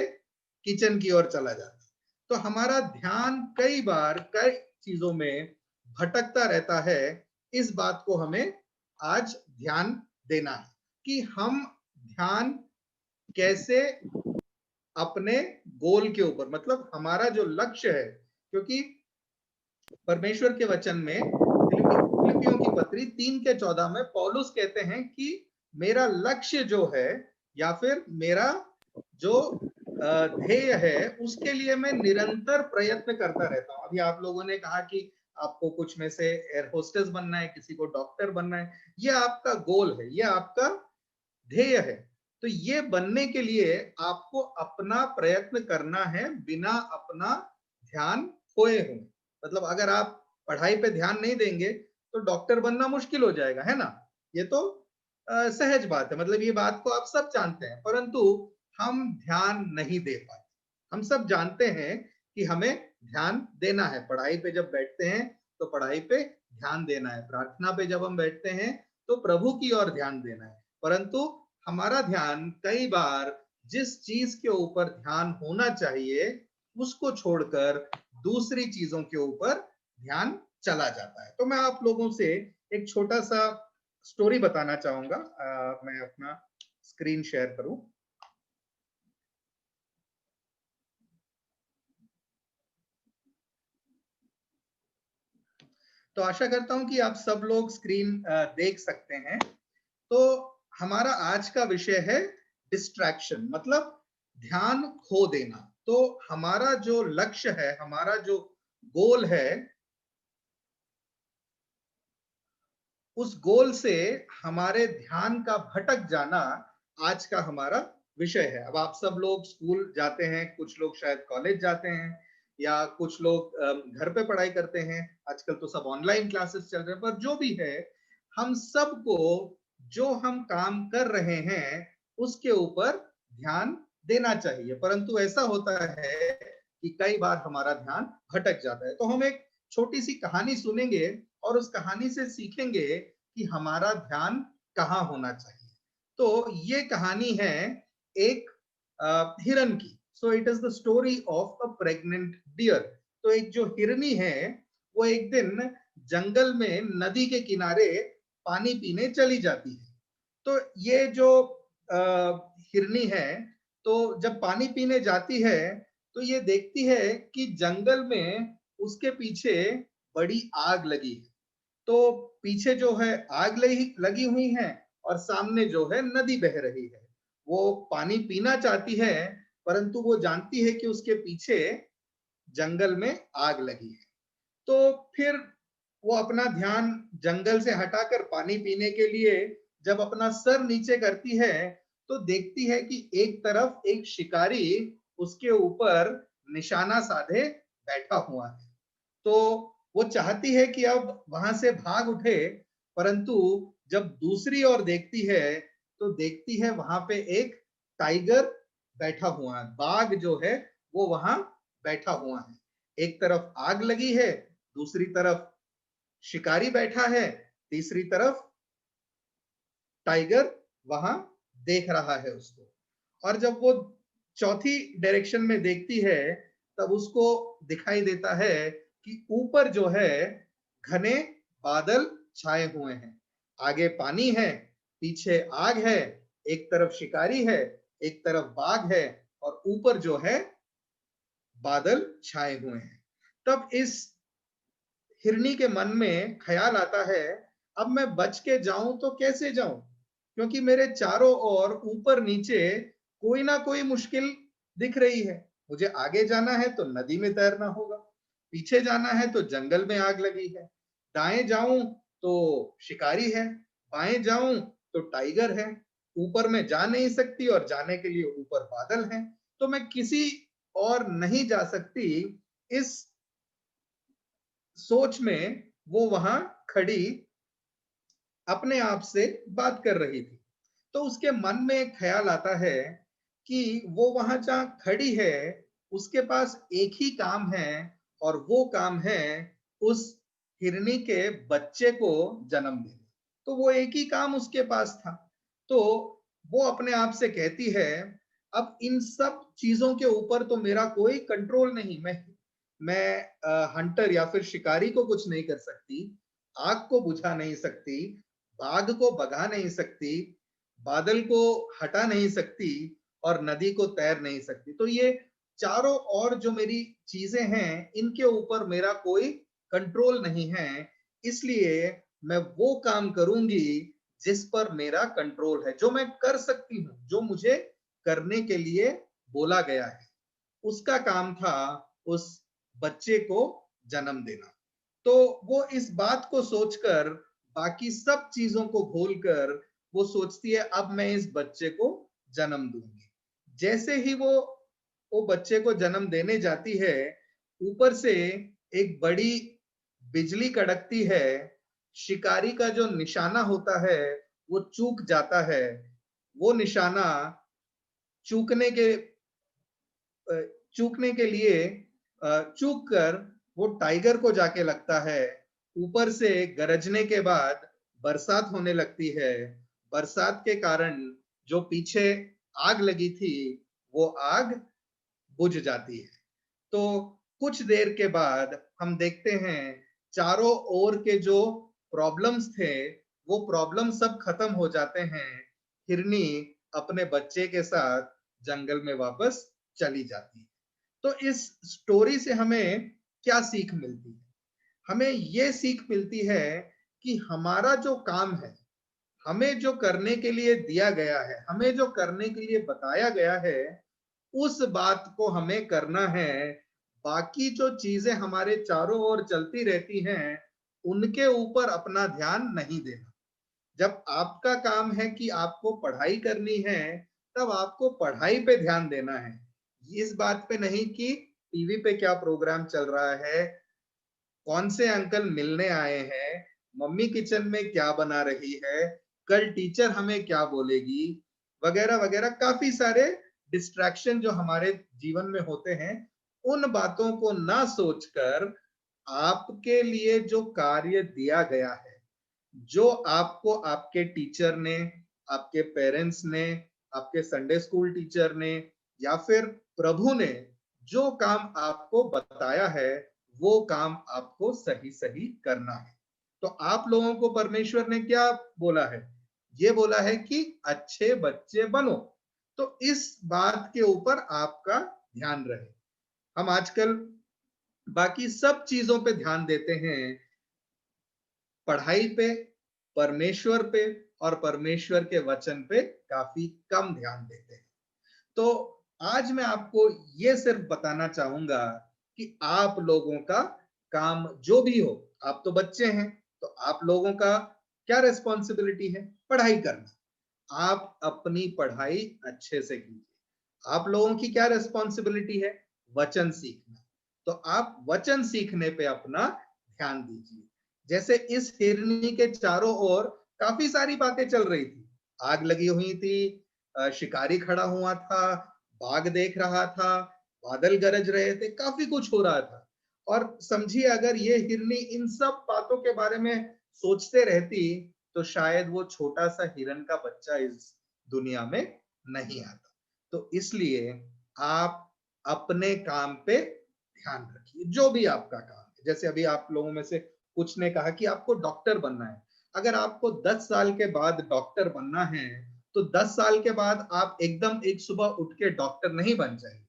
S6: किचन की ओर चला जाता है। तो हमारा ध्यान कई बार कई चीजों में भटकता रहता है। इस बात को हमें आज ध्यान देना है कि हम ध्यान कैसे अपने गोल के ऊपर, मतलब हमारा जो लक्ष्य है, क्योंकि परमेश्वर के वचन में फिलिपियों की पत्री 3:14 में पौलुस कहते हैं कि मेरा लक्ष्य जो है या फिर मेरा जो ध्येय है उसके लिए मैं निरंतर प्रयत्न करता रहता हूं। अभी आप लोगों ने कहा कि आपको कुछ में से एयर होस्टेस बनना है, किसी को डॉक्टर बनना है, ये आपका गोल है, ये आपका ध्येय है। तो ये बनने के लिए आपको अपना प्रयत्न करना है बिना अपना ध्यान खोए हुए। मतलब अगर आप पढ़ाई पे ध्यान नहीं देंगे तो डॉक्टर बनना मुश्किल हो जाएगा, है ना? ये तो सहज बात है, मतलब ये बात को आप सब जानते हैं, परंतु हम ध्यान नहीं दे पाते। हम सब जानते हैं कि हमें ध्यान देना है। पढ़ाई पे जब बैठते हैं तो पढ़ाई पे ध्यान देना है, प्रार्थना पे जब हम बैठते हैं तो प्रभु की ओर ध्यान देना है, परंतु हमारा ध्यान कई बार जिस चीज के ऊपर ध्यान होना चाहिए उसको छोड़कर दूसरी चीजों के ऊपर ध्यान चला जाता है। तो मैं आप लोगों से एक छोटा सा स्टोरी बताना चाहूंगा। मैं अपना स्क्रीन शेयर करूं। तो आशा करता हूं कि आप सब लोग स्क्रीन देख सकते हैं। तो हमारा आज का विषय है डिस्ट्रैक्शन, मतलब ध्यान खो देना। तो हमारा जो लक्ष्य है, हमारा जो गोल है, उस गोल से हमारे ध्यान का भटक जाना आज का हमारा विषय है। अब आप सब लोग स्कूल जाते हैं, कुछ लोग शायद कॉलेज जाते हैं, या कुछ लोग घर पे पढ़ाई करते हैं। आजकल तो सब ऑनलाइन क्लासेस चल रहे हैं, पर जो भी है, हम सबको जो हम काम कर रहे हैं उसके ऊपर ध्यान देना चाहिए। परंतु ऐसा होता है कि कई बार हमारा ध्यान भटक जाता है। तो हम एक छोटी सी कहानी सुनेंगे और उस कहानी से सीखेंगे कि हमारा ध्यान कहाँ होना चाहिए। तो ये कहानी है एक हिरन की। So it is the story of a pregnant deer. तो एक जो हिरनी है वो एक दिन जंगल में नदी के किनारे पानी पीने चली जाती है। तो ये जो हिरनी है, तो जब पानी पीने जाती है तो ये देखती है कि जंगल में उसके पीछे बड़ी आग लगी है। तो पीछे जो है आग लगी हुई है और सामने जो है नदी बह रही है। वो पानी पीना चाहती है, परंतु वो जानती है कि उसके पीछे जंगल में आग लगी है। तो फिर वो अपना ध्यान जंगल से हटाकर पानी पीने के लिए जब अपना सर नीचे करती है तो देखती है कि एक तरफ एक शिकारी उसके ऊपर निशाना साधे बैठा हुआ है। तो वो चाहती है कि अब वहां से भाग उठे, परंतु जब दूसरी ओर देखती है तो देखती है वहां पे एक टाइगर बैठा हुआ है, बाघ जो है वो वहां बैठा हुआ है। एक तरफ आग लगी है, दूसरी तरफ शिकारी बैठा है, तीसरी तरफ टाइगर वहां देख रहा है उसको। और जब वो चौथी डायरेक्शन में देखती है तब उसको दिखाई देता है कि ऊपर जो है घने बादल छाए हुए हैं, आगे पानी है, पीछे आग है, एक तरफ शिकारी है, एक तरफ बाघ है और ऊपर जो है बादल छाए हुए हैं। तब इस हिरनी के मन में ख्याल आता है, अब मैं बच के जाऊं तो कैसे जाऊं, क्योंकि मेरे चारों ओर ऊपर नीचे कोई ना कोई मुश्किल दिख रही है। मुझे आगे जाना है तो नदी में तैरना होगा, पीछे जाना है तो जंगल में आग लगी है, दाएं जाऊं तो शिकारी है, बाएं जाऊं तो टाइगर है, ऊपर में जा नहीं सकती और जाने के लिए ऊपर बादल हैं, तो मैं किसी और नहीं जा सकती। इस सोच में वो वहां खड़ी अपने आप से बात कर रही थी। तो उसके मन में एक ख्याल आता है कि वो वहां जहां खड़ी है उसके पास एक ही काम है और वो काम है उस हिरनी के बच्चे को जन्म देना। तो वो एक ही काम उसके पास था। तो वो अपने आप से कहती है, अब इन सब चीजों के ऊपर तो मेरा कोई कंट्रोल नहीं, मैं हंटर या फिर शिकारी को कुछ नहीं कर सकती, आग को बुझा नहीं सकती, बाघ को भगा नहीं सकती, बादल को हटा नहीं सकती और नदी को तैर नहीं सकती। तो ये चारों ओर जो मेरी चीजें हैं इनके ऊपर मेरा कोई कंट्रोल नहीं है, इसलिए मैं वो काम करूंगी जिस पर मेरा कंट्रोल है, जो मैं कर सकती हूँ, जो मुझे करने के लिए बोला गया है। उसका काम था उस बच्चे को जन्म देना। तो वो इस बात को सोचकर बाकी सब चीजों को भूलकर वो सोचती है, अब मैं इस बच्चे को जन्म दूंगी। जैसे ही वो बच्चे को जन्म देने जाती है, ऊपर से एक बड़ी बिजली कड़कती है, शिकारी का जो निशाना होता है वो चूक जाता है। वो निशाना चूकने के लिए चूक कर वो टाइगर को जाके लगता है। ऊपर से गरजने के बाद बरसात होने लगती है। बरसात के कारण जो पीछे आग लगी थी वो आग बुझ जाती है। तो कुछ देर के बाद हम देखते हैं चारों ओर के जो प्रॉब्लम्स थे वो प्रॉब्लम सब खत्म हो जाते हैं। हिरनी अपने बच्चे के साथ जंगल में वापस चली जाती है। तो इस स्टोरी से हमें क्या सीख मिलती है? हमें ये सीख मिलती है कि हमारा जो काम है, हमें जो करने के लिए दिया गया है, हमें जो करने के लिए बताया गया है, उस बात को हमें करना है। बाकी जो चीजें हमारे चारों ओर चलती रहती हैं उनके ऊपर अपना ध्यान नहीं देना। जब आपका काम है कि आपको पढ़ाई करनी है तब आपको पढ़ाई पे ध्यान देना है, इस बात पे नहीं कि टीवी पे क्या प्रोग्राम चल रहा है, कौन से अंकल मिलने आए हैं, मम्मी किचन में क्या बना रही है, कल टीचर हमें क्या बोलेगी, वगैरह वगैरह। काफी सारे डिस्ट्रैक्शन जो हमारे जीवन में होते हैं, उन बातों को ना सोचकर आपके लिए जो कार्य दिया गया है, जो आपको आपके टीचर ने, आपके पेरेंट्स ने, आपके संडे स्कूल टीचर ने या फिर प्रभु ने जो काम आपको बताया है वो काम आपको सही सही करना है। तो आप लोगों को परमेश्वर ने क्या बोला है? ये बोला है कि अच्छे बच्चे बनो। तो इस बात के ऊपर आपका ध्यान रहे। हम आजकल बाकी सब चीजों पे ध्यान देते हैं, पढ़ाई पे, परमेश्वर पे और परमेश्वर के वचन पे काफी कम ध्यान देते हैं। तो आज मैं आपको ये सिर्फ बताना चाहूंगा कि आप लोगों का काम जो भी हो, आप तो बच्चे हैं, तो आप लोगों का क्या रिस्पॉन्सिबिलिटी है? पढ़ाई करना। आप अपनी पढ़ाई अच्छे से कीजिए। आप लोगों की क्या रिस्पॉन्सिबिलिटी है? वचन सीखना। तो आप वचन सीखने पे अपना ध्यान दीजिए। जैसे इस हिरनी के चारों ओर काफी सारी बातें चल रही थी। आग लगी हुई थी, शिकारी खड़ा हुआ था, बाघ देख रहा था, बादल गरज रहे थे, काफी कुछ हो रहा था। और समझिए अगर ये हिरनी इन सब बातों के बारे में सोचते रहती तो शायद वो छोटा सा हिरन का बच्चा इस दुनिया में नहीं आता। तो इसलिए आप अपने काम पे ध्यान रखिए, जो भी आपका काम है। जैसे अभी आप लोगों में से कुछ ने कहा कि आपको डॉक्टर बनना है। अगर आपको 10 साल के बाद डॉक्टर बनना है तो 10 साल के बाद आप एकदम एक सुबह उठ के डॉक्टर नहीं बन जाएंगे।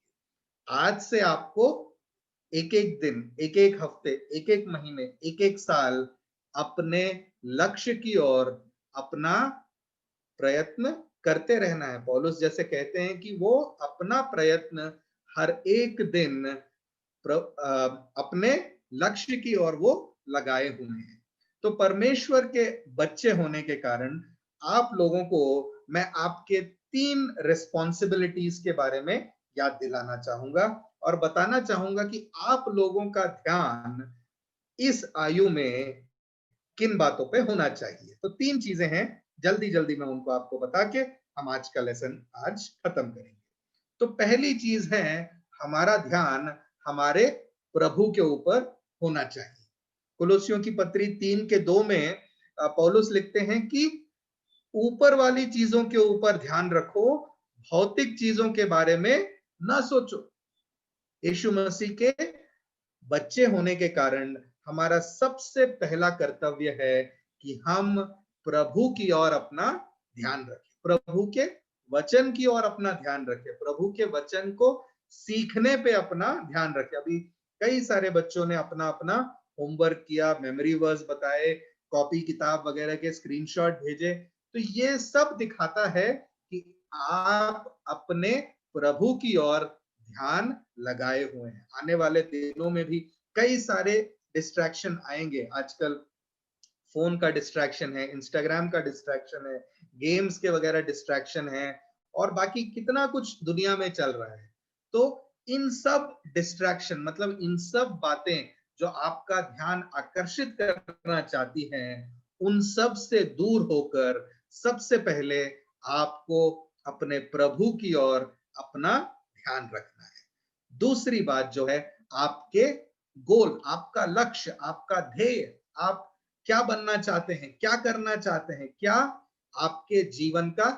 S6: आज से आपको एक एक दिन, एक एक हफ्ते, एक एक महीने, एक एक साल अपने लक्ष्य की ओर अपना प्रयत्न करते रहना है। पौलुस जैसे कहते हैं कि वो अपना प्रयत्न हर एक दिन अपने लक्ष्य की ओर वो लगाए हुए हैं। तो परमेश्वर के बच्चे होने के कारण आप लोगों को मैं आपके 3 रिस्पॉन्सिबिलिटीज के बारे में याद दिलाना चाहूंगा और बताना चाहूंगा कि आप लोगों का ध्यान इस आयु में किन बातों पे होना चाहिए। तो 3 चीजें हैं, जल्दी जल्दी मैं उनको आपको बता के हम आज का लेसन आज खत्म करेंगे। तो पहली चीज है, हमारा ध्यान हमारे प्रभु के ऊपर होना चाहिए। कुलोसियों की पत्री 3:2 में पौलुस लिखते हैं कि ऊपर वाली चीजों के ऊपर ध्यान रखो, भौतिक चीजों के बारे में ना सोचो। यीशु मसीह के बच्चे होने के कारण हमारा सबसे पहला कर्तव्य है कि हम प्रभु की ओर अपना ध्यान रखें, प्रभु के वचन की ओर अपना ध्यान रखें, प्रभु के वचन को सीखने पे अपना ध्यान रखें। अभी कई सारे बच्चों ने अपना अपना होमवर्क किया, मेमोरी वर्स बताए, कॉपी किताब वगैरह के स्क्रीनशॉट भेजे। तो ये सब दिखाता है कि आप अपने प्रभु की ओर ध्यान लगाए हुए हैं। आने वाले दिनों में भी कई सारे डिस्ट्रैक्शन आएंगे। आजकल फोन का डिस्ट्रैक्शन है, इंस्टाग्राम का डिस्ट्रैक्शन है, गेम्स के वगैरह डिस्ट्रैक्शन है और बाकी कितना कुछ दुनिया में चल रहा है। तो इन सब डिस्ट्रैक्शन मतलब इन सब बातें जो आपका ध्यान आकर्षित करना चाहती हैं, उन सब से दूर होकर सबसे पहले आपको अपने प्रभु की ओर अपना ध्यान रखना है। दूसरी बात जो है, आपके गोल, आपका लक्ष्य, आपका ध्येय, आप क्या बनना चाहते हैं, क्या करना चाहते हैं, क्या आपके जीवन का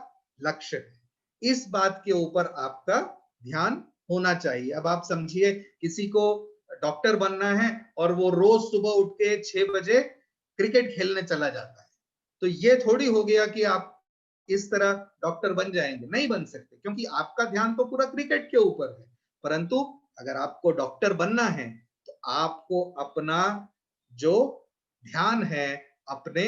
S6: लक्ष्य है, इस बात के ऊपर आपका ध्यान होना चाहिए। अब आप समझिए किसी को डॉक्टर बनना है और वो रोज सुबह उठ के 6 बजे क्रिकेट खेलने चला जाता है, तो ये थोड़ी हो गया कि आप इस तरह डॉक्टर बन जाएंगे। नहीं बन सकते, क्योंकि आपका ध्यान तो पूरा क्रिकेट के ऊपर है। परंतु अगर आपको डॉक्टर बनना है तो आपको अपना जो ध्यान है अपने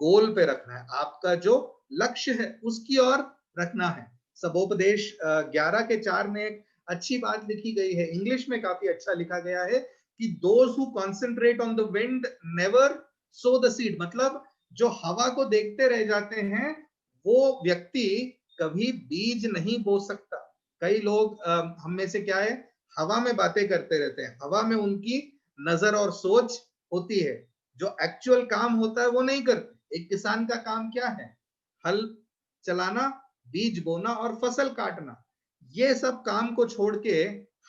S6: गोल पे रखना है, आपका जो लक्ष्य है उसकी ओर रखना है। सबोपदेश 11:4 में एक अच्छी बात लिखी गई है, इंग्लिश में काफी अच्छा लिखा गया है कि those who concentrate on the wind never so the seed. मतलब जो हवा को देखते रह जाते हैं वो व्यक्ति कभी बीज नहीं बो सकता। कई लोग हम में से क्या है, हवा में बातें करते रहते हैं, हवा में उनकी नजर और सोच होती है, जो एक्चुअल काम होता है वो नहीं करते। एक किसान का काम क्या है? हल चलाना, बीज बोना और फसल काटना। ये सब काम को छोड़ के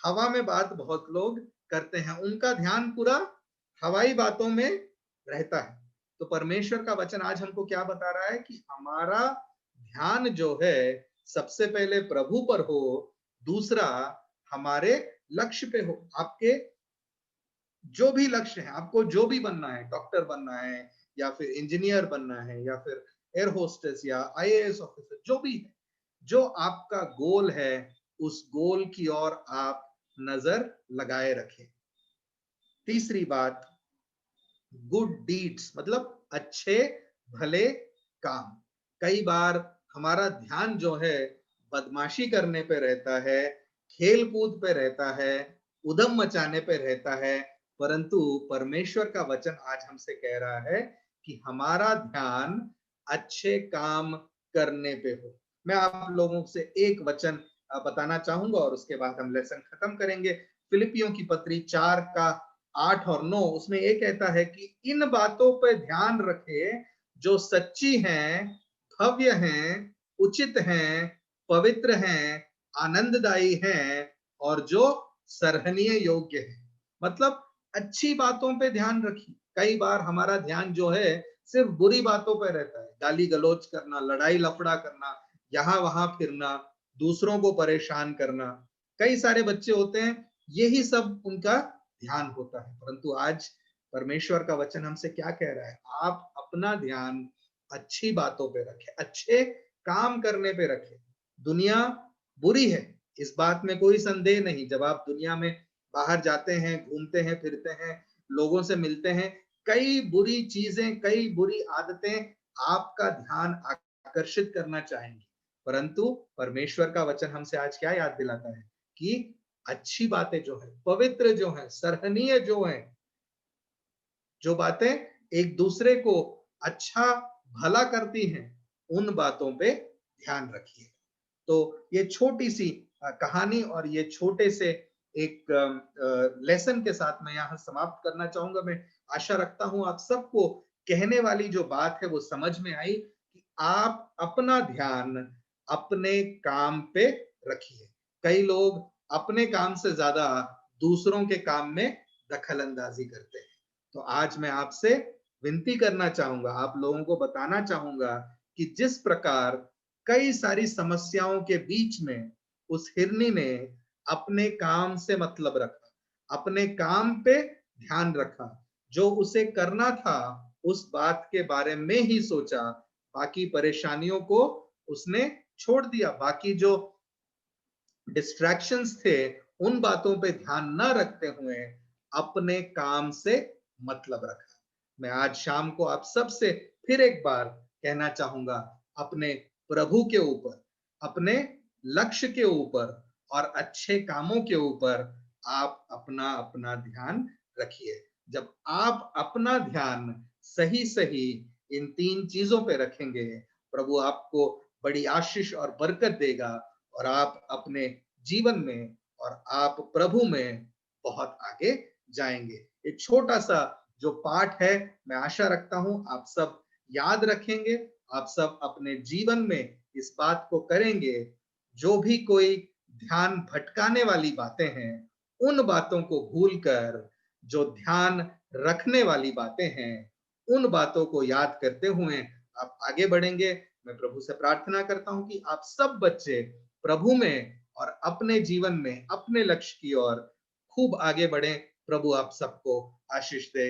S6: हवा में बात बहुत लोग करते हैं, उनका ध्यान पूरा हवाई बातों में रहता है। तो परमेश्वर का वचन आज हमको क्या बता रहा है कि हमारा ध्यान जो है सबसे पहले प्रभु पर हो, दूसरा हमारे लक्ष्य पे हो। आपके जो भी लक्ष्य है, आपको जो भी बनना है, डॉक्टर बनना है या फिर इंजीनियर बनना है या फिर एयर होस्टेस या IAS ऑफिसर, जो भी है, जो आपका गोल है उस गोल की ओर आप नजर लगाए रखें। तीसरी बात, गुड डीड्स मतलब अच्छे भले काम। कई बार हमारा ध्यान जो है बदमाशी करने पे रहता है, खेल कूद पे रहता है, उधम मचाने पे रहता है, परंतु परमेश्वर का वचन आज हमसे कह रहा है कि हमारा ध्यान अच्छे काम करने पे हो। मैं आप लोगों से एक वचन बताना चाहूंगा और उसके बाद हम लेसन खत्म करेंगे। फिलिपियों की पत्री 4 का 8 और 9, उसमें ये कहता है कि इन बातों पर ध्यान रखे जो सच्ची हैं, भव्य हैं, उचित हैं, पवित्र हैं, आनंददायी हैं और जो सराहनीय योग्य है। मतलब अच्छी बातों पे ध्यान रखिए। कई बार हमारा ध्यान जो है सिर्फ बुरी बातों पे रहता है, गाली गलौज करना, लड़ाई लफड़ा करना, यहाँ वहां फिरना, दूसरों को परेशान करना। कई सारे बच्चे होते हैं यही सब उनका ध्यान होता है, परंतु आज परमेश्वर का वचन हमसे क्या कह रहा है? आप अपना ध्यान अच्छी बातों पे रखें, अच्छे काम करने पे रखें। दुनिया बुरी है, इस बात में कोई संदेह नहीं। जब आप दुनिया में बाहर जाते हैं, घूमते हैं, फिरते हैं, लोगों से मिलते हैं, कई बुरी चीजें, कई बुरी आदतें आपका ध्यान आकर्षित करना चाहेंगी, परंतु परमेश्वर का वचन हमसे आज क्या याद दिलाता है कि अच्छी बातें जो है, पवित्र जो है, सराहनीय जो है, जो बातें एक दूसरे को अच्छा भला करती हैं, उन बातों पे ध्यान रखिए। तो ये छोटी सी कहानी और ये छोटे से एक लेसन के साथ मैं यहाँ समाप्त करना चाहूंगा। मैं आशा रखता हूं आप सबको कहने वाली जो बात है वो समझ में आई कि आप अपना ध्यान अपने काम पे रखिए। कई लोग अपने काम से ज्यादा दूसरों के काम में दखल अंदाजी करते हैं। तो आज मैं आपसे विनती करना चाहूंगा, आप लोगों को बताना चाहूंगा कि जिस प्रकार कई सारी समस्याओं के बीच में उस हिरनी ने अपने काम से मतलब रखा, अपने काम पे ध्यान रखा, जो उसे करना था उस बात के बारे में ही सोचा, बाकी परेशानियों को उसने छोड़ दिया, बाकी जो डिस्ट्रैक्शंस थे उन बातों पे ध्यान न रखते हुए अपने काम से मतलब रखा। मैं आज शाम को आप सबसे फिर एक बार कहना चाहूंगा, अपने प्रभु के ऊपर, अपने लक्ष्य के ऊपर और अच्छे कामों के ऊपर आप अपना अपना ध्यान रखिए। जब आप अपना ध्यान सही सही इन 3 चीजों पे रखेंगे, प्रभु आपको बड़ी आशीष और बरकत देगा और आप अपने जीवन में और आप प्रभु में बहुत आगे जाएंगे। एक छोटा सा जो पाठ है, मैं आशा रखता हूं आप सब याद रखेंगे, आप सब अपने जीवन में इस बात को करेंगे। जो भी कोई ध्यान भटकाने वाली बातें हैं, उन बातों को भूलकर जो ध्यान रखने वाली बातें हैं, उन बातों को याद करते हुए आप आगे बढ़ेंगे। मैं प्रभु से प्रार्थना करता हूं कि आप सब बच्चे प्रभु में और अपने जीवन में अपने लक्ष्य की ओर खूब आगे बढ़ें। प्रभु आप सबको आशीष दे।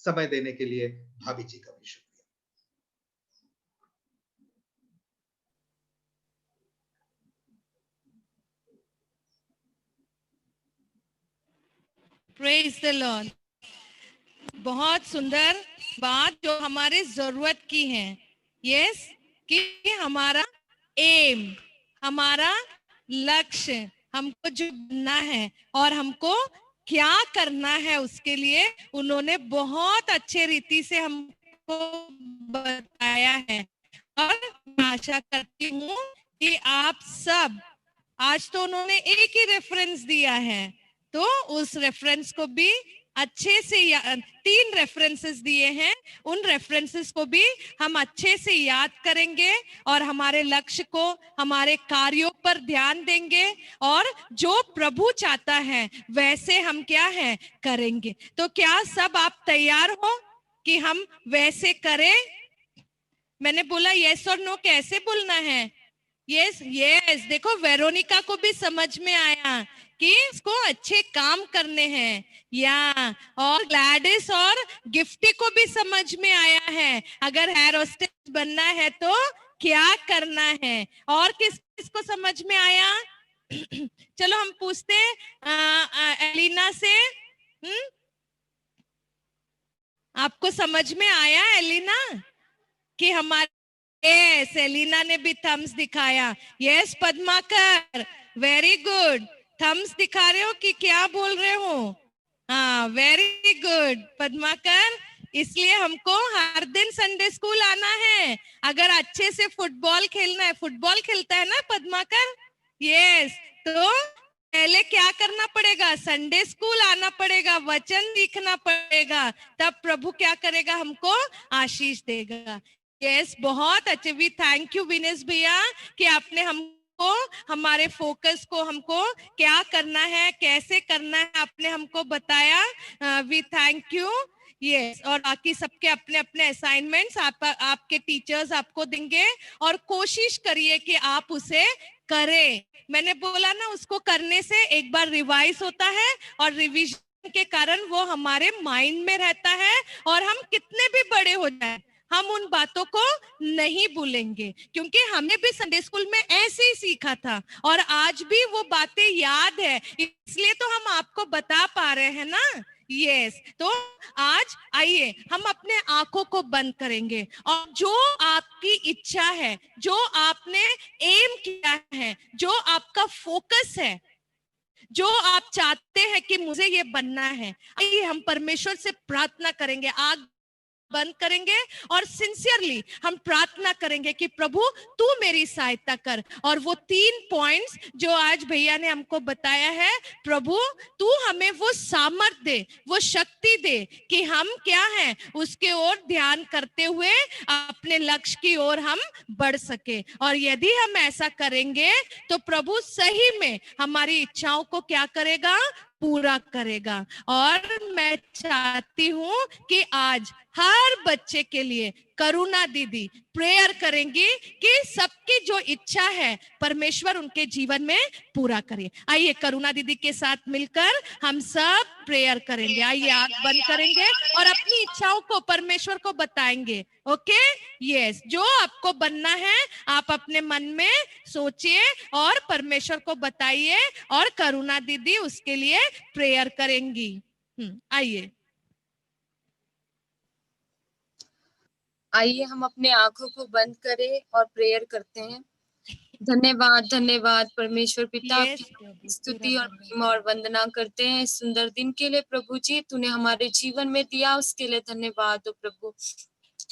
S6: समय देने के लिए भाभी जी का भी शुक्रिया।
S1: Praise the Lord. बहुत सुंदर बात जो हमारे जरूरत की है। यस, कि हमारा एम, हमारा लक्ष्य, हमको जो बनना है और हमको क्या करना है, उसके लिए उन्होंने बहुत अच्छे रीति से हमको बताया है। और मैं आशा करती हूँ कि आप सब, आज तो उन्होंने एक ही रेफरेंस दिया है, तो उस रेफरेंस को भी अच्छे से 3 रेफरेंसेस दिए हैं, उन रेफरेंसेस को भी हम अच्छे से याद करेंगे और हमारे लक्ष्य को, हमारे कार्यों पर ध्यान देंगे और जो प्रभु चाहता है वैसे हम क्या है करेंगे। तो क्या सब आप तैयार हो कि हम वैसे करें? मैंने बोला यस और नो कैसे बोलना है? Yes yes. देखो वेरोनिका को भी समझ में आया कि इसको अच्छे काम करने हैं, या और ग्लैडिस और गिफ्टी को भी समझ में आया है। अगर हेयर होस्टेस बनना है तो क्या करना है। और किसको समझ में आया? चलो हम पूछते एलिना से। आपको समझ में आया एलिना कि हमारे? यस, एलिना ने भी थम्स दिखाया। Yes Padmakar, very good. Thumbs दिखा रहे हो कि क्या बोल रहे हो? हाँ, वेरी गुड पद्माकर। इसलिए हमको हर दिन संडे स्कूल आना है अगर अच्छे से फुटबॉल खेलना है। फुटबॉल खेलता है ना पद्माकर? यस, तो पहले क्या करना पड़ेगा? संडे स्कूल आना पड़ेगा, वचन सीखना पड़ेगा, तब प्रभु क्या करेगा? हमको आशीष देगा। यस, बहुत अच्छे। वी थैंक यू विनेश भैया कि आपने हमको हमारे फोकस को, हमको क्या करना है, कैसे करना है, आपने हमको बताया। We thank you. यस, और बाकी सबके अपने अपने असाइनमेंट्स आपके टीचर्स आपको देंगे और कोशिश करिए कि आप उसे करें। मैंने बोला ना, उसको करने से एक बार रिवाइज होता है और रिवीजन के कारण वो हमारे माइंड में रहता है और हम कितने भी बड़े हो जाए हम उन बातों को नहीं भूलेंगे, क्योंकि हमने भी संडे स्कूल में ऐसे ही सीखा था और आज भी वो बातें याद है, इसलिए तो हम आपको बता पा रहे हैं ना। यस, तो आज आइए हम अपने आंखों को बंद करेंगे और जो आपकी इच्छा है, जो आपने एम किया है, जो आपका फोकस है, जो आप चाहते हैं कि मुझे ये बनना है, आइए हम परमेश्वर से प्रार्थना करेंगे। आग बंद करेंगे और सिंसियरली हम प्रार्थना करेंगे कि प्रभु तू मेरी सहायता कर। और वो 3 पॉइंट्स जो आज भैया ने हमको बताया है, प्रभु तू हमें वो सामर्थ दे, वो शक्ति दे कि हम क्या है उसके ओर ध्यान करते हुए अपने लक्ष्य की ओर हम बढ़ सके। और यदि हम ऐसा करेंगे तो प्रभु सही में हमारी इच्छाओं को क्या करेगा? पूरा करेगा। और मैं चाहती हूँ कि आज हर बच्चे के लिए करुणा दीदी प्रेयर करेंगी कि सबकी जो इच्छा है परमेश्वर उनके जीवन में पूरा करे। आइए करुणा दीदी के साथ मिलकर हम सब प्रेयर करेंगे। आइए आंख बंद करेंगे और अपनी इच्छाओं को परमेश्वर को बताएंगे। ओके, यस, जो आपको बनना है आप अपने मन में सोचिए और परमेश्वर को बताइए और करुणा दीदी उसके लिए प्रेयर करेंगी। आइए
S7: आइए हम अपने आंखों को बंद करें और प्रेयर करते हैं। धन्यवाद धन्यवाद परमेश्वर पिता, आपकी स्तुति और महिमा और वंदना करते हैं इस सुंदर दिन के लिए। प्रभु जी तूने हमारे जीवन में दिया उसके लिए धन्यवाद हो प्रभु।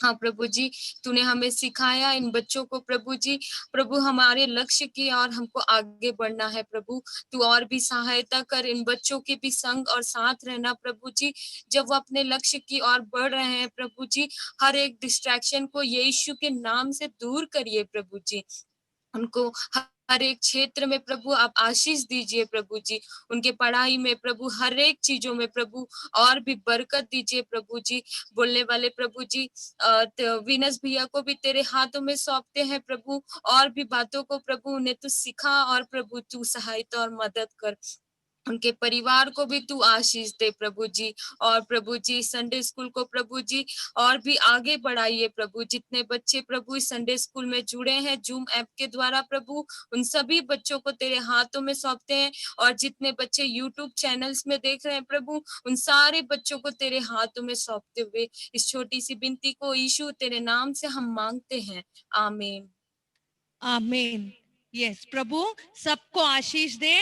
S7: हाँ प्रभु जी, तूने हमें सिखाया इन बच्चों को प्रभु जी, प्रभु हमारे लक्ष्य की और हमको आगे बढ़ना है प्रभु। तू और भी सहायता कर, इन बच्चों के भी संग और साथ रहना प्रभु जी, जब वो अपने लक्ष्य की ओर बढ़ रहे हैं प्रभु जी। हर एक डिस्ट्रैक्शन को यीशु के नाम से दूर करिए प्रभु जी। उनको हर एक क्षेत्र में प्रभु आप आशीष दीजिए प्रभु जी। उनके पढ़ाई में प्रभु, हर एक चीजों में प्रभु और भी बरकत दीजिए प्रभु जी। बोलने वाले प्रभु जी विनस भैया को भी तेरे हाथों में सौंपते हैं प्रभु। और भी बातों को प्रभु उन्हें तू सिखा और प्रभु तू सहायता और मदद कर। उनके परिवार को भी तू आशीष दे प्रभु जी। और प्रभु जी संडे स्कूल को प्रभु जी और भी आगे बढ़ाइए प्रभु। जितने बच्चे प्रभु इस संडे स्कूल में जुड़े हैं जूम ऐप के द्वारा प्रभु, उन सभी बच्चों को तेरे हाथों में सौंपते हैं। और जितने बच्चे यूट्यूब चैनल्स में देख रहे हैं प्रभु, उन सारे बच्चों को तेरे हाथों में सौंपते हुए इस छोटी सी विनती को यीशु तेरे नाम से हम मांगते हैं, आमीन
S1: आमीन। यस, प्रभु सबको आशीष दे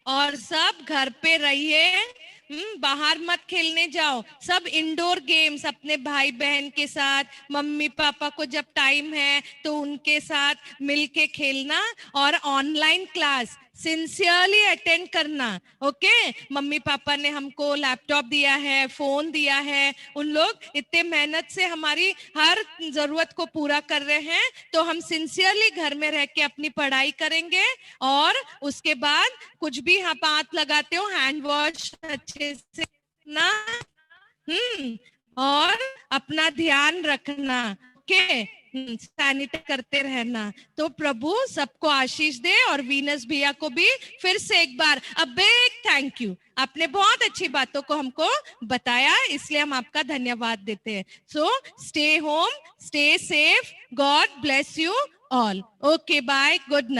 S1: और सब घर पे रहिए। बाहर मत खेलने जाओ, सब इंडोर गेम्स अपने भाई बहन के साथ, मम्मी पापा को जब टाइम है तो उनके साथ मिलके खेलना और ऑनलाइन क्लास सिंसियरली अटेंड करना। ओके, मम्मी पापा ने हमको लैपटॉप दिया है, फोन दिया है, उन लोग इतने मेहनत से हमारी हर जरूरत को पूरा कर रहे हैं, तो हम सिंसियरली घर में रह के अपनी पढ़ाई करेंगे। और उसके बाद कुछ भी आप हाथ लगाते हो हैंड वॉश अच्छे से ना, और अपना ध्यान रखना। ओके, सैनिटाइज करते रहना। तो प्रभु सबको आशीष दे और वीनस भैया को भी फिर से एक बार अ बिग थैंक यू। आपने बहुत अच्छी बातों को हमको बताया, इसलिए हम आपका धन्यवाद देते हैं। So stay home, stay safe, God bless you all. Okay bye, good night.